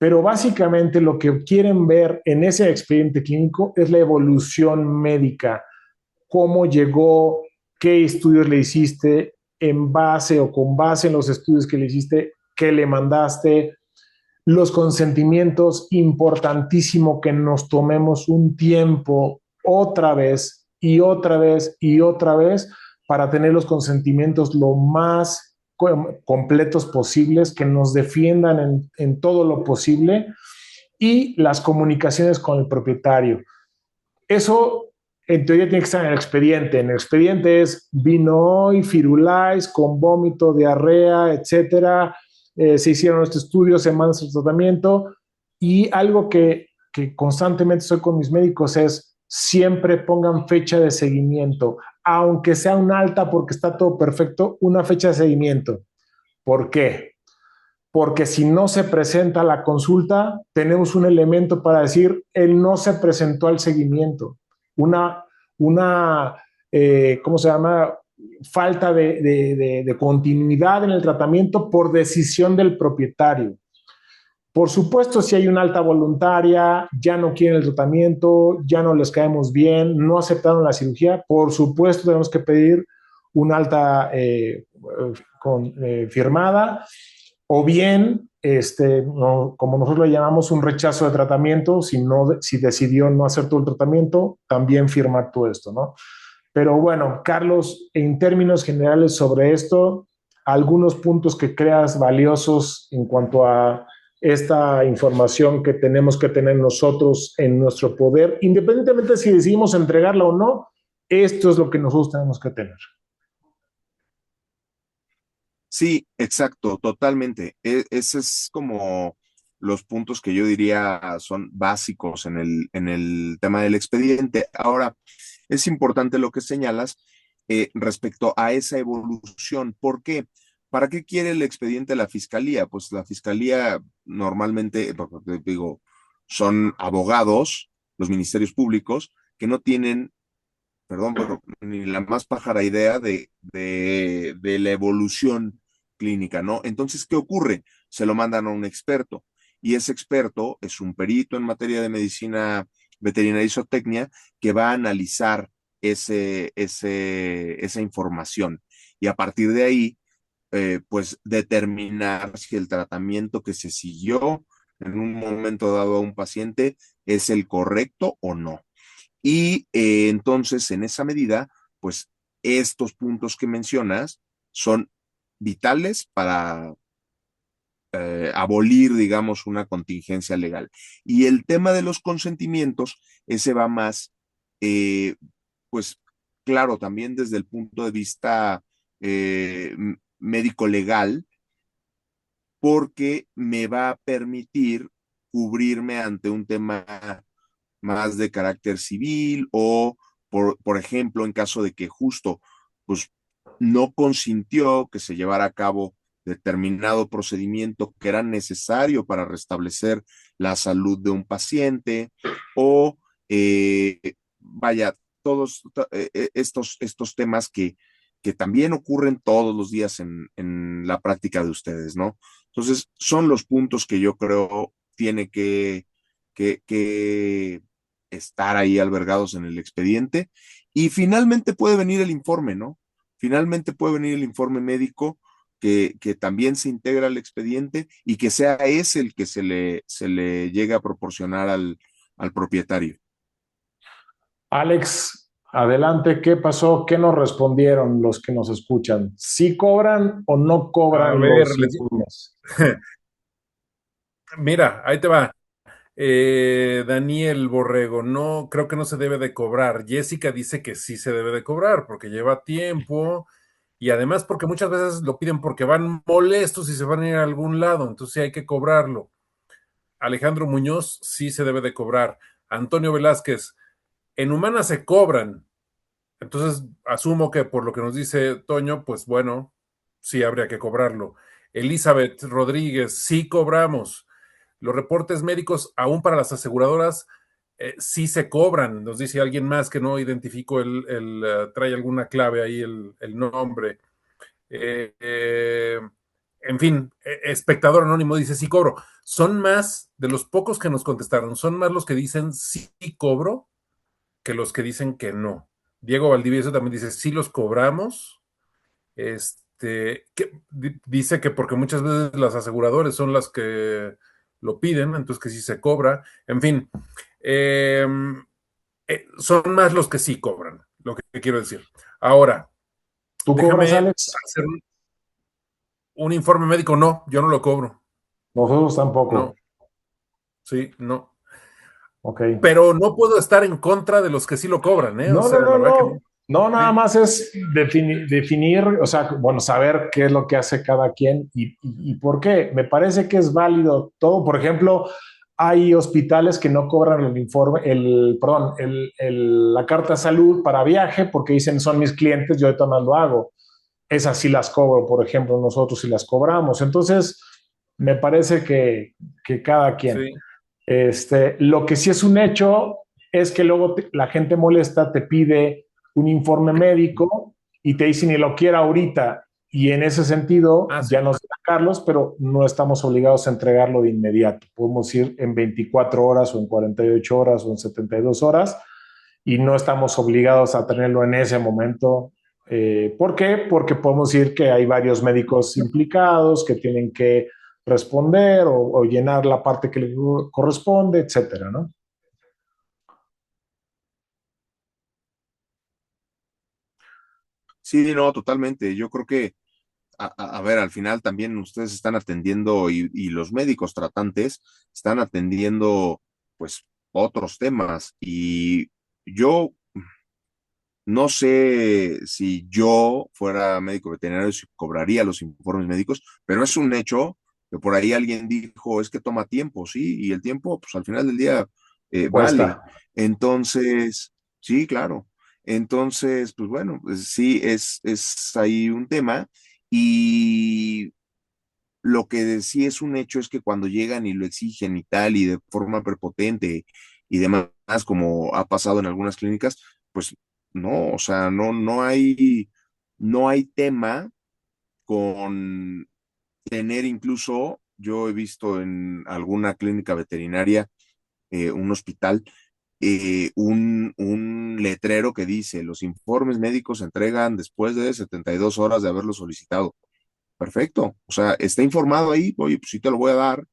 Pero básicamente lo que quieren ver en ese expediente clínico es la evolución médica, cómo llegó, qué estudios le hiciste, en base o con base en los estudios que le hiciste, qué le mandaste, los consentimientos, importantísimo que nos tomemos un tiempo otra vez y otra vez y otra vez para tener los consentimientos lo más completos posibles, que nos defiendan en todo lo posible y las comunicaciones con el propietario. Eso en teoría tiene que estar en el expediente. En el expediente es vino hoy, firulais, con vómito, diarrea, etcétera. Se hicieron estos estudios, se manda su tratamiento. Y algo que constantemente estoy con mis médicos es siempre pongan fecha de seguimiento, aunque sea un alta porque está todo perfecto, una fecha de seguimiento. ¿Por qué? Porque si no se presenta la consulta, tenemos un elemento para decir, él no se presentó al seguimiento. Una, ¿cómo se llama? Falta de continuidad en el tratamiento por decisión del propietario. Por supuesto, si hay una alta voluntaria, ya no quieren el tratamiento, ya no les caemos bien, no aceptaron la cirugía, por supuesto tenemos que pedir una alta firmada o bien, no, como nosotros le llamamos, un rechazo de tratamiento, si decidió no hacer todo el tratamiento, también firmar todo esto, ¿no? Pero bueno, Carlos, en términos generales sobre esto, algunos puntos que creas valiosos en cuanto a esta información que tenemos que tener nosotros en nuestro poder, independientemente si decidimos entregarla o no, esto es lo que nosotros tenemos que tener.
Sí, exacto, totalmente. Ese es como los puntos que yo diría son básicos en el tema del expediente. Ahora, es importante lo que señalas respecto a esa evolución. ¿Por qué? ¿Para qué quiere el expediente la fiscalía? Pues la fiscalía normalmente, digo, son abogados, los ministerios públicos, que no tienen, perdón, pero ni la más pájara idea de la evolución clínica, ¿no? Entonces, ¿qué ocurre? Se lo mandan a un experto y ese experto es un perito en materia de medicina veterinaria y zootecnia que va a analizar esa información y a partir de ahí pues determinar si el tratamiento que se siguió en un momento dado a un paciente es el correcto o no. Y entonces, en esa medida, pues estos puntos que mencionas son vitales para abolir, digamos, una contingencia legal. Y el tema de los consentimientos, ese va más, eh, pues claro, también desde el punto de vista médico-legal, porque me va a permitir cubrirme ante un tema más de carácter civil o, por ejemplo, en caso de que justo pues, no consintió que se llevara a cabo determinado procedimiento que era necesario para restablecer la salud de un paciente o, vaya, todos estos temas que también ocurren todos los días en la práctica de ustedes, ¿no? Entonces, son los puntos que yo creo tiene que estar ahí albergados en el expediente. Y finalmente puede venir el informe, ¿no? Finalmente puede venir el informe médico que también se integra al expediente y que sea ese el que se le llegue a proporcionar al propietario.
Alex, adelante, ¿qué pasó? ¿Qué nos respondieron los que nos escuchan? ¿Sí cobran o no
A
cobran
ver,
los informes?
mira, ahí te va. Daniel Borrego, no, creo que no se debe de cobrar. Jessica dice que sí se debe de cobrar porque lleva tiempo y además porque muchas veces lo piden porque van molestos y se van a ir a algún lado, entonces sí hay que cobrarlo. Alejandro Muñoz, sí se debe de cobrar. Antonio Velázquez, en Humana se cobran. Entonces asumo que por lo que nos dice Toño, pues bueno, sí habría que cobrarlo. Elizabeth Rodríguez, sí cobramos. Los reportes médicos, aún para las aseguradoras, sí se cobran. Nos dice alguien más que no identificó trae alguna clave ahí el nombre. Eh, eh, en fin, espectador anónimo dice sí cobro. Son más de los pocos que nos contestaron, son más los que dicen sí cobro que los que dicen que no. Diego Valdivieso también dice sí los cobramos. Dice que porque muchas veces las aseguradoras son las que lo piden, entonces que sí se cobra. En fin, eh, son más los que sí cobran, lo que quiero decir. Ahora,
¿Tú cobras,
déjame
Alex?
hacer un informe médico. No, yo no lo cobro.
Nosotros tampoco.
No, sí, no.
Ok.
Pero no puedo estar en contra de los que sí lo cobran, ¿eh? O
No,
sea,
no,
la
no,
verdad que
no.
no.
No, nada
Sí,
más es definir, o sea, bueno, saber qué es lo que hace cada quien y por qué. Me parece que es válido todo. Por ejemplo, hay hospitales que no cobran el informe, perdón, la carta de salud para viaje porque dicen son mis clientes, yo ahorita más lo hago. Esas sí las cobro, por ejemplo, nosotros sí las cobramos. Entonces, me parece que cada quien.
sí.
Lo que sí es un hecho es que luego la gente molesta, te pide un informe médico y te dice ni lo quiera ahorita. Y en ese sentido,
Ah,
ya
sí.
nos da Carlos, pero no estamos obligados a entregarlo de inmediato. Podemos ir en 24 horas o en 48 horas o en 72 horas y no estamos obligados a tenerlo en ese momento. ¿Por qué? Porque podemos decir que hay varios médicos implicados que tienen que responder o llenar la parte que le corresponde, etcétera, ¿no?
Sí, no, totalmente. Yo creo que a ver, al final también ustedes están atendiendo y los médicos tratantes están atendiendo pues otros temas y yo no sé si yo fuera médico veterinario si cobraría los informes médicos, pero es un hecho que por ahí alguien dijo es que toma tiempo, sí, y el tiempo pues al final del día vale.
Cuesta.
Entonces, sí, claro. Entonces, pues bueno, pues sí, es ahí un tema. Y lo que sí es un hecho es que cuando llegan y lo exigen y tal, y de forma prepotente y demás, como ha pasado en algunas clínicas, pues no, o sea, no hay tema con tener incluso, yo he visto en alguna clínica veterinaria, un hospital, un letrero que dice, los informes médicos se entregan después de 72 horas de haberlo solicitado. perfecto. O sea, está informado ahí, oye, pues sí te lo voy a dar,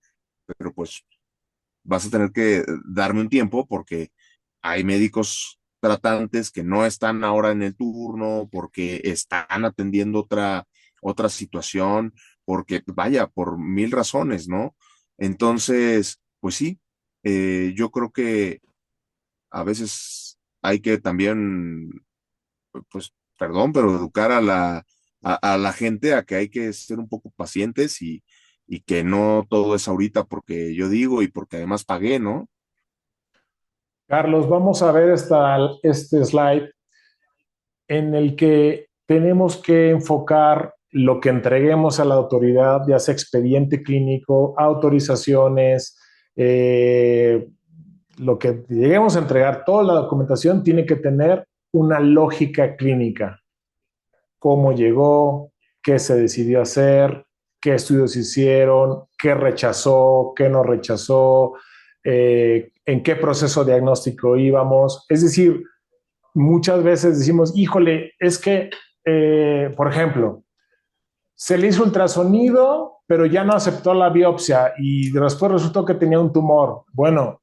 pero pues vas a tener que darme un tiempo porque hay médicos tratantes que no están ahora en el turno, porque están atendiendo otra situación, porque vaya, por mil razones, ¿no? Entonces, pues sí, yo creo que a veces hay que también, pues, perdón, pero educar a la gente a que hay que ser un poco pacientes y que no todo es ahorita porque yo digo y porque además pagué, ¿no?
Carlos, vamos a ver este slide en el que tenemos que enfocar lo que entreguemos a la autoridad, ya sea expediente clínico, autorizaciones, lo que lleguemos a entregar, toda la documentación tiene que tener una lógica clínica. Cómo llegó, qué se decidió hacer, qué estudios hicieron, qué rechazó, qué no rechazó, en qué proceso diagnóstico íbamos. Es decir, muchas veces decimos, híjole, es que, por ejemplo, se le hizo ultrasonido, pero ya no aceptó la biopsia y después resultó que tenía un tumor. Bueno,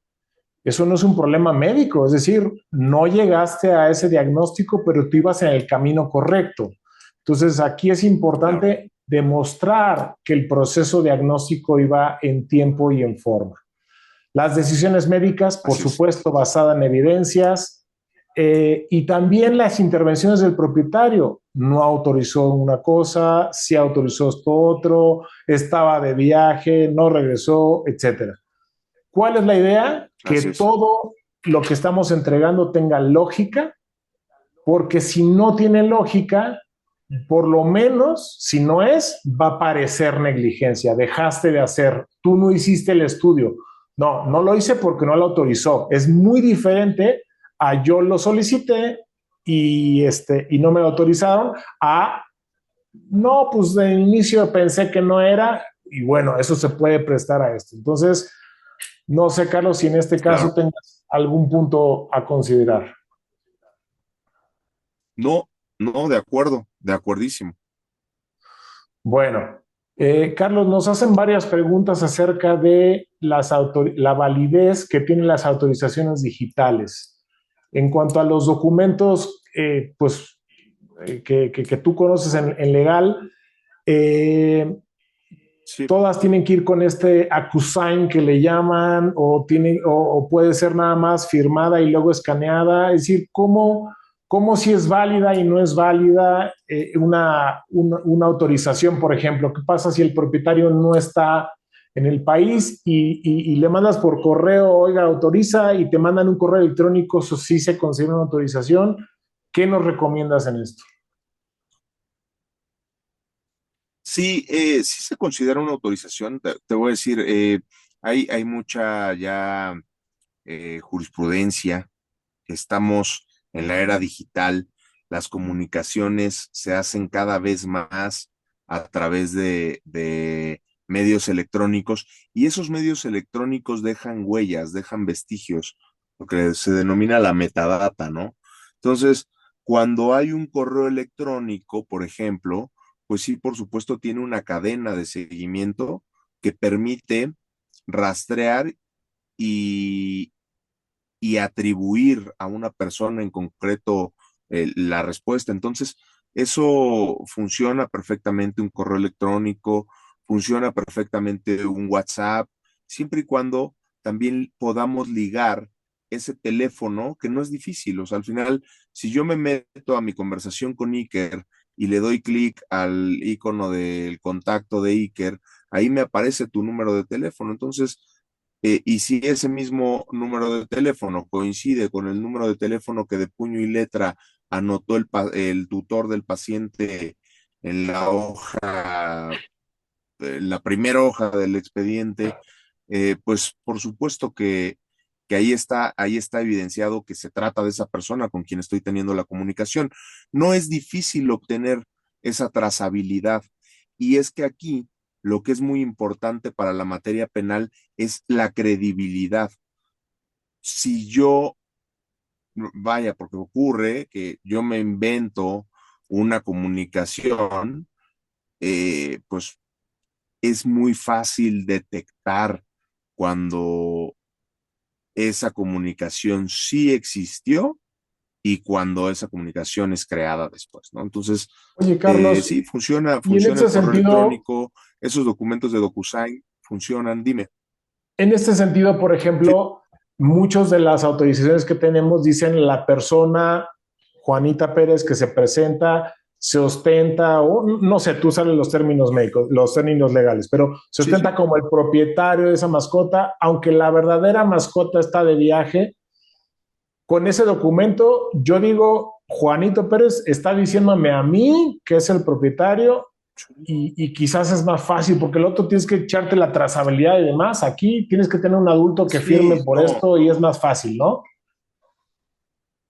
eso no es un problema médico, es decir, no llegaste a ese diagnóstico, pero tú ibas en el camino correcto. Entonces, aquí es
Claro,
importante demostrar que el proceso diagnóstico iba en tiempo y en forma. Las decisiones médicas, por
así es.
supuesto, basadas en evidencias, y también las intervenciones del propietario. No autorizó una cosa, sí autorizó esto otro, estaba de viaje, no regresó, etcétera. ¿Cuál es la idea? Que
Así es.
todo lo que estamos entregando tenga lógica, porque si no tiene lógica, por lo menos, si no es, va a parecer negligencia. Dejaste de hacer, tú no hiciste el estudio. No, no lo hice porque no lo autorizó. Es muy diferente a yo lo solicité y no me lo autorizaron, a no, pues de inicio pensé que no era, y bueno, eso se puede prestar a esto. Entonces, no sé, Carlos, si en este caso
Claro.
tengas algún punto a considerar.
No, no, de acuerdo, de acuerdísimo.
Bueno, Carlos, nos hacen varias preguntas acerca de la validez que tienen las autorizaciones digitales. En cuanto a los documentos, pues, que tú conoces en legal, eh,
Sí,
todas tienen que ir con este AccuSign que le llaman, o puede ser nada más firmada y luego escaneada. Es decir, cómo si es válida y no es válida una autorización, por ejemplo. ¿Qué pasa si el propietario no está en el país y le mandas por correo, oiga, autoriza, y te mandan un correo electrónico, eso sí se considera una autorización? ¿Qué nos recomiendas en esto?
sí, sí se considera una autorización. Te voy a decir, hay mucha ya jurisprudencia. Estamos en la era digital. Las comunicaciones se hacen cada vez más a través de medios electrónicos y esos medios electrónicos dejan huellas, dejan vestigios, lo que se denomina la metadata, ¿no? Entonces, cuando hay un correo electrónico, por ejemplo, pues sí, por supuesto, tiene una cadena de seguimiento que permite rastrear y, y atribuir a una persona en concreto la respuesta. Entonces, eso funciona perfectamente un correo electrónico, funciona perfectamente un WhatsApp, siempre y cuando también podamos ligar ese teléfono, que no es difícil. O sea, al final, si yo me meto a mi conversación con Iker y le doy clic al icono del contacto de Iker, ahí me aparece tu número de teléfono. Entonces, y si ese mismo número de teléfono coincide con el número de teléfono que de puño y letra anotó el tutor del paciente en la hoja, en la primera hoja del expediente, pues por supuesto que ahí está evidenciado que se trata de esa persona con quien estoy teniendo la comunicación. No es difícil obtener esa trazabilidad. Y es que aquí lo que es muy importante para la materia penal es la credibilidad. Si yo, vaya, porque ocurre que yo me invento una comunicación,
pues es muy fácil detectar cuando esa comunicación sí existió y cuando esa comunicación es creada después, ¿no? Entonces,
Oye, Carlos,
sí, funciona,
y
funciona el correo electrónico, esos documentos de DocuSign funcionan, dime.
en este sentido, por
Sí,
ejemplo, muchas de las autorizaciones que tenemos dicen la persona Juanita Pérez que se presenta, se ostenta, o no sé, tú sabes los términos médicos, los términos legales, pero se
sí,
ostenta
sí.
como el propietario de esa mascota, aunque la verdadera mascota está de viaje. Con ese documento, yo digo, Juanito Pérez está diciéndome a mí que es el propietario y quizás es más fácil porque el otro tienes que echarte la trazabilidad y demás. Aquí tienes que tener un adulto que firme
Sí,
por
no,
esto y es más fácil, ¿no?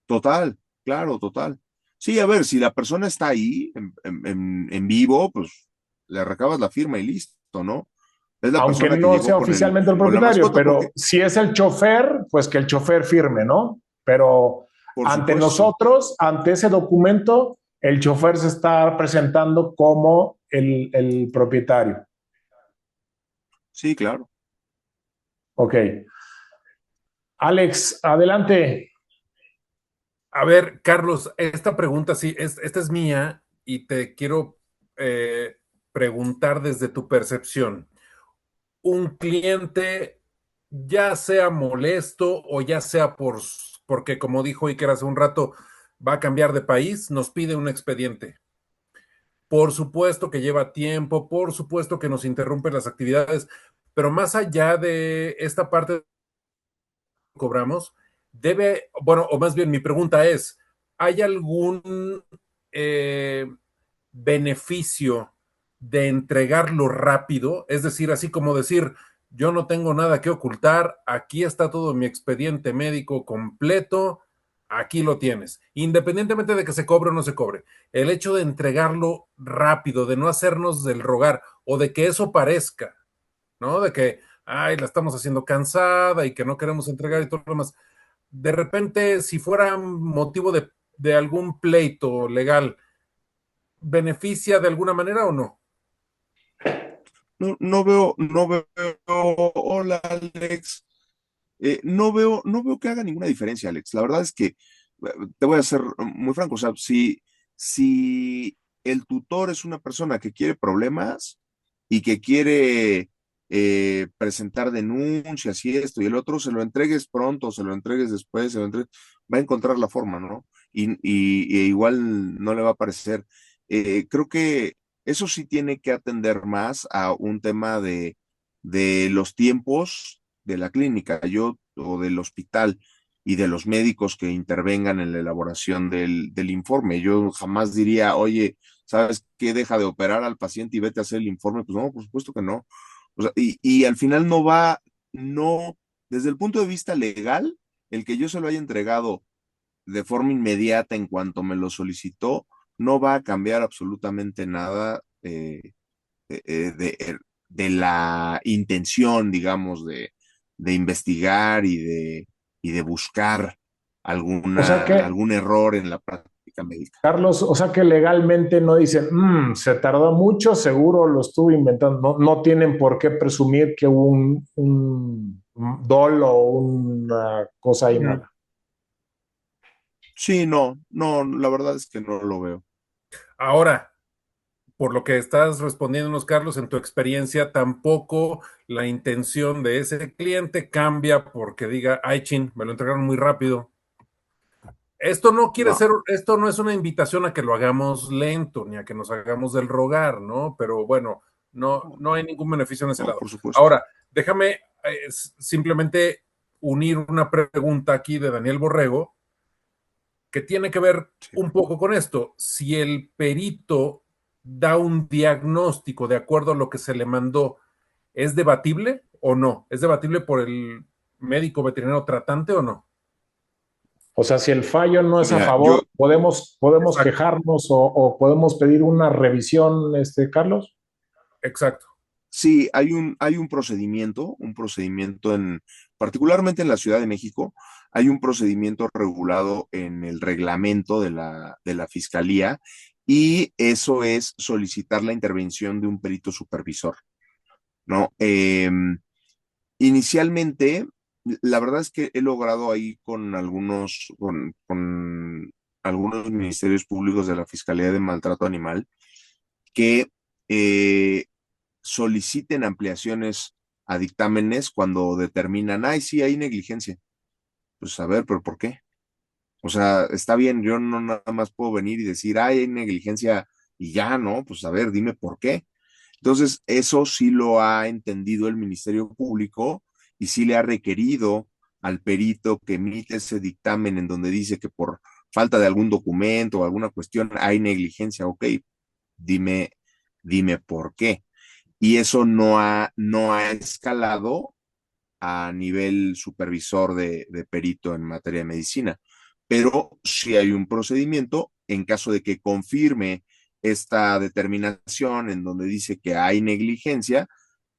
total, claro, total. Sí, a ver, si la persona está ahí en vivo, pues le recabas la firma y listo, ¿no? Es la
Aunque
persona que
no
llegó
sea
con
oficialmente el
con la
propietario,
mascota,
pero
porque,
si es el chofer, pues que el chofer firme, ¿no? Pero
por
ante
supuesto,
nosotros, ante ese documento, el chofer se está presentando como el propietario.
sí, claro.
Ok. Alex, adelante.
A ver, Carlos, esta pregunta sí, esta es mía y te quiero preguntar desde tu percepción. Un cliente, ya sea molesto o ya sea porque, como dijo Iker hace un rato, va a cambiar de país, nos pide un expediente. Por supuesto que lleva tiempo, por supuesto que nos interrumpe las actividades, pero más allá de esta parte que cobramos, bueno, o más bien mi pregunta es, ¿hay algún eh, beneficio de entregarlo rápido? Es decir, así como decir, yo no tengo nada que ocultar, aquí está todo mi expediente médico completo, aquí lo tienes, independientemente de que se cobre o no se cobre. El hecho de entregarlo rápido, de no hacernos del rogar o de que eso parezca, ¿no? De que, ay, la estamos haciendo cansada y que no queremos entregar y todo lo demás. De repente, si fuera motivo de algún pleito legal, ¿beneficia de alguna manera o no?
No veo, hola Alex. No veo que haga ninguna diferencia, Alex. La verdad es que te voy a ser muy franco. O sea, si el tutor es una persona que quiere problemas y que quiere presentar denuncias y esto y el otro, se lo entregues pronto, se lo entregues después, va a encontrar la forma, ¿no? Y igual no le va a parecer. Creo que eso sí tiene que atender más a un tema de los tiempos de la clínica, yo o del hospital y de los médicos que intervengan en la elaboración del informe. Yo jamás diría, oye, ¿sabes qué? Deja de operar al paciente y vete a hacer el informe. Pues no, por supuesto que no. O sea, y al final no, desde el punto de vista legal, el que yo se lo haya entregado de forma inmediata en cuanto me lo solicitó, no va a cambiar absolutamente nada eh, eh, de, de la intención, digamos, de investigar y de buscar
O sea que,
algún error en la práctica médica.
Carlos, o sea que legalmente no dicen, se tardó mucho, seguro lo estuvo inventando. No, no tienen por qué presumir que hubo un dolo o una cosa ahí
Mm.
mala.
Sí, no, la verdad es que no lo veo.
Ahora, por lo que estás respondiéndonos, Carlos, en tu experiencia, tampoco la intención de ese cliente cambia porque diga, ay, chin, me lo entregaron muy rápido.
No,
Esto no es una invitación a que lo hagamos lento, ni a que nos hagamos del rogar, ¿no? Pero bueno, no hay ningún beneficio en ese
no,
lado.
por supuesto.
Ahora, déjame simplemente unir una pregunta aquí de Daniel Borrego, que tiene que ver
Sí.
un poco con esto. Si el perito da un diagnóstico de acuerdo a lo que se le mandó, ¿es debatible o no? ¿Es debatible por el médico veterinario tratante o no?
O sea, si el fallo no es a
Mira,
favor, podemos
Exacto,
quejarnos o podemos pedir una revisión, Carlos.
exacto.
sí, un procedimiento particularmente en la Ciudad de México, hay un procedimiento regulado en el reglamento de la Fiscalía y eso es solicitar la intervención de un perito supervisor, ¿no? Inicialmente, la verdad es que he logrado ahí con algunos ministerios públicos de la Fiscalía de Maltrato Animal que eh, soliciten ampliaciones a dictámenes cuando determinan, ay, sí, hay negligencia. Pues a ver, pero ¿por qué? O sea, está bien, yo no nada más puedo venir y decir, ay, hay negligencia y ya, ¿no? Pues a ver, dime por qué. Entonces, eso sí lo ha entendido el Ministerio Público y sí le ha requerido al perito que emite ese dictamen en donde dice que por falta de algún documento o alguna cuestión hay negligencia, ok, dime, dime por qué. Y eso no ha escalado a nivel supervisor de perito en materia de medicina, pero sí hay un procedimiento en caso de que confirme esta determinación en donde dice que hay negligencia,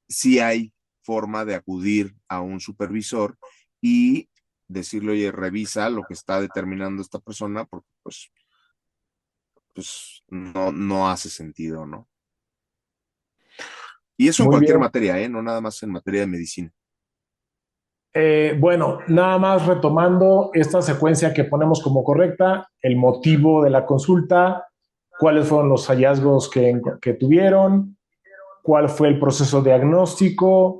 sí hay forma de acudir a un supervisor y decirle, oye, revisa lo que está determinando esta persona, porque pues no hace sentido, ¿no? Y eso en
Muy
cualquier
bien.
materia, ¿eh? No nada más en materia de medicina.
Bueno, nada más retomando esta secuencia que ponemos como correcta, el motivo de la consulta, cuáles fueron los hallazgos que tuvieron, cuál fue el proceso diagnóstico,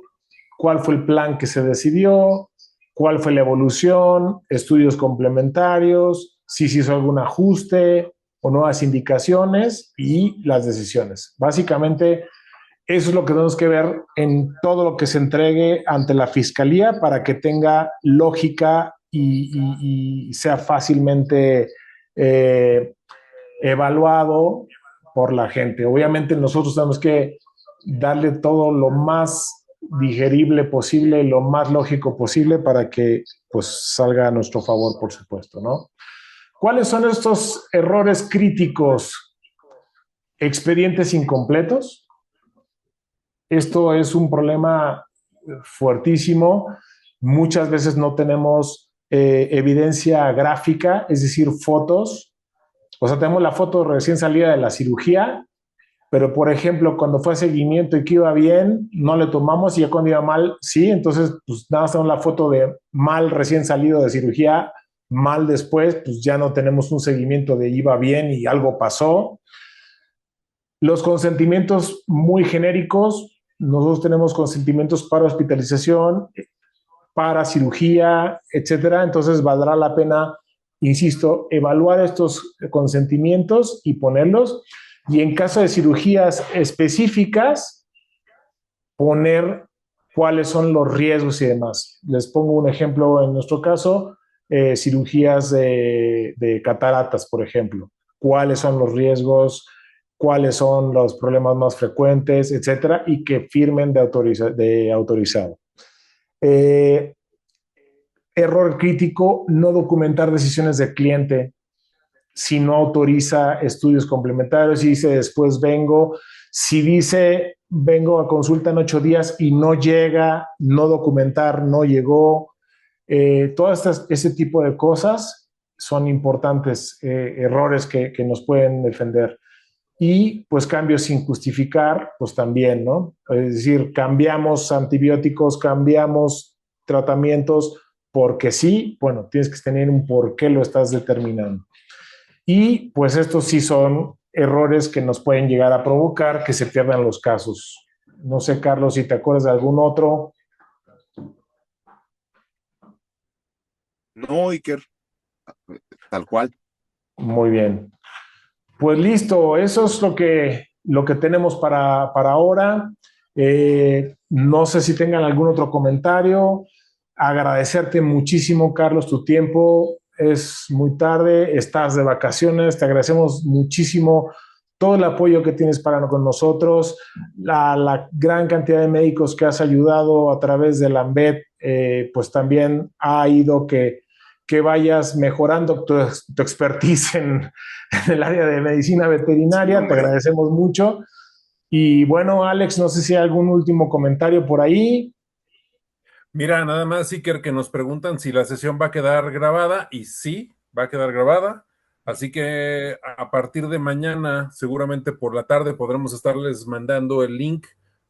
cuál fue el plan que se decidió, cuál fue la evolución, estudios complementarios, si se hizo algún ajuste o nuevas indicaciones y las decisiones. Básicamente, eso es lo que tenemos que ver en todo lo que se entregue ante la fiscalía para que tenga lógica y sea fácilmente eh, evaluado por la gente. Obviamente nosotros tenemos que darle todo lo más digerible posible, lo más lógico posible para que pues salga a nuestro favor, por supuesto, ¿no? ¿Cuáles son estos errores críticos? Expedientes incompletos. Esto es un problema fuertísimo. Muchas veces no tenemos evidencia gráfica, es decir, fotos. O sea, tenemos la foto recién salida de la cirugía, pero por ejemplo, cuando fue a seguimiento y que iba bien, no le tomamos y ya cuando iba mal, sí. Entonces, pues nada más tenemos la foto de mal recién salido de cirugía, mal después, pues ya no tenemos un seguimiento de iba bien y algo pasó. Los consentimientos muy genéricos, nosotros tenemos consentimientos para hospitalización, para cirugía, etcétera. Entonces valdrá la pena, insisto, evaluar estos consentimientos y ponerlos. Y en caso de cirugías específicas, poner cuáles son los riesgos y demás. Les pongo un ejemplo en nuestro caso, cirugías de cataratas, por ejemplo. ¿Cuáles son los riesgos? ¿Cuáles son los problemas más frecuentes, etcétera? Y que firmen de autorizado. Eh, Error crítico, no documentar decisiones del cliente si no autoriza estudios complementarios, si dice después vengo, si dice vengo a consulta en 8 días y no llega, no documentar, no llegó, ese tipo de cosas son importantes errores que nos pueden defender. Y pues cambios sin justificar, pues también, ¿no? Es decir, cambiamos antibióticos, cambiamos tratamientos, porque sí, bueno, tienes que tener un por qué lo estás determinando. Y pues estos sí son errores que nos pueden llegar a provocar que se pierdan los casos. No sé, Carlos, si te acuerdas de algún otro.
No, Iker, tal cual.
Muy bien. Pues listo, eso es lo que tenemos para ahora. No sé si tengan algún otro comentario. Agradecerte muchísimo, Carlos, tu tiempo. Es muy tarde, estás de vacaciones. Te agradecemos muchísimo todo el apoyo que tienes para con nosotros, la gran cantidad de médicos que has ayudado a través del AMBET, pues también ha ido que vayas mejorando tu expertise en el área de medicina
Sí,
veterinaria. Te
hombre.
agradecemos mucho. Y bueno, Alex, no sé si hay algún último comentario por ahí.
Mira, nada más, Iker, que nos preguntan si la sesión va a quedar grabada, y sí, va a quedar grabada. Así que a partir de mañana, seguramente por la tarde, podremos estarles mandando el link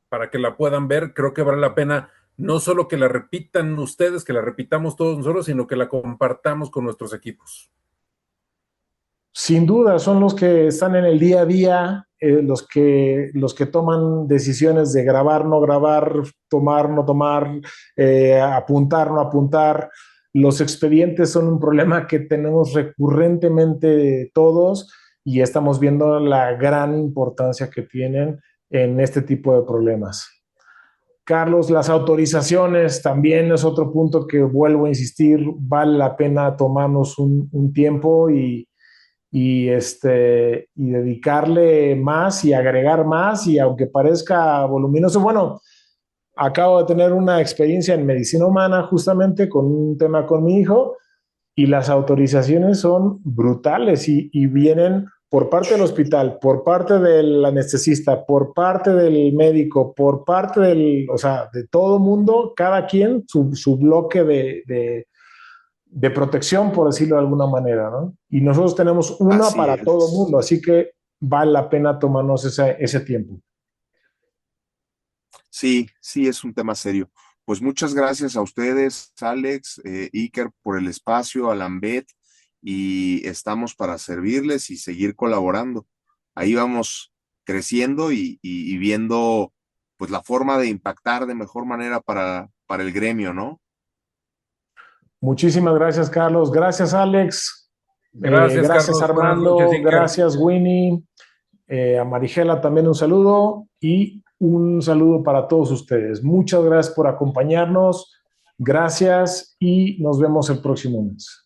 para que la puedan ver. Creo que vale la pena no solo que la repitan ustedes, que la repitamos todos nosotros, sino que la compartamos con nuestros equipos.
Sin duda, son los que están en el día a día, los que toman decisiones de grabar, no grabar, tomar, no tomar, apuntar, no apuntar. Los expedientes son un problema que tenemos recurrentemente todos y estamos viendo la gran importancia que tienen en este tipo de problemas. Carlos, las autorizaciones también es otro punto que vuelvo a insistir, vale la pena tomarnos un tiempo y dedicarle más y agregar más, y aunque parezca voluminoso, bueno, acabo de tener una experiencia en medicina humana justamente con un tema con mi hijo, y las autorizaciones son brutales y vienen por parte del hospital, por parte del anestesista, por parte del médico, por parte o sea, de todo mundo, cada quien su bloque de protección, por decirlo de alguna manera, ¿no? Y nosotros tenemos una
Así
para todo el
es.
mundo, así que vale la pena tomarnos ese tiempo.
Sí, sí, es un tema serio. Pues muchas gracias a ustedes, Alex, Iker, por el espacio, a Lambet, y estamos para servirles y seguir colaborando. Ahí vamos creciendo y viendo pues la forma de impactar de mejor manera para el gremio, ¿no?
Muchísimas gracias, Carlos. Gracias, Alex.
Gracias,
Gracias,
Carlos. Buenas noches,
Armando.
Iker.
Gracias, Winnie. A Marigela también un saludo y un saludo para todos ustedes. Muchas gracias por acompañarnos. Gracias y nos vemos el próximo mes.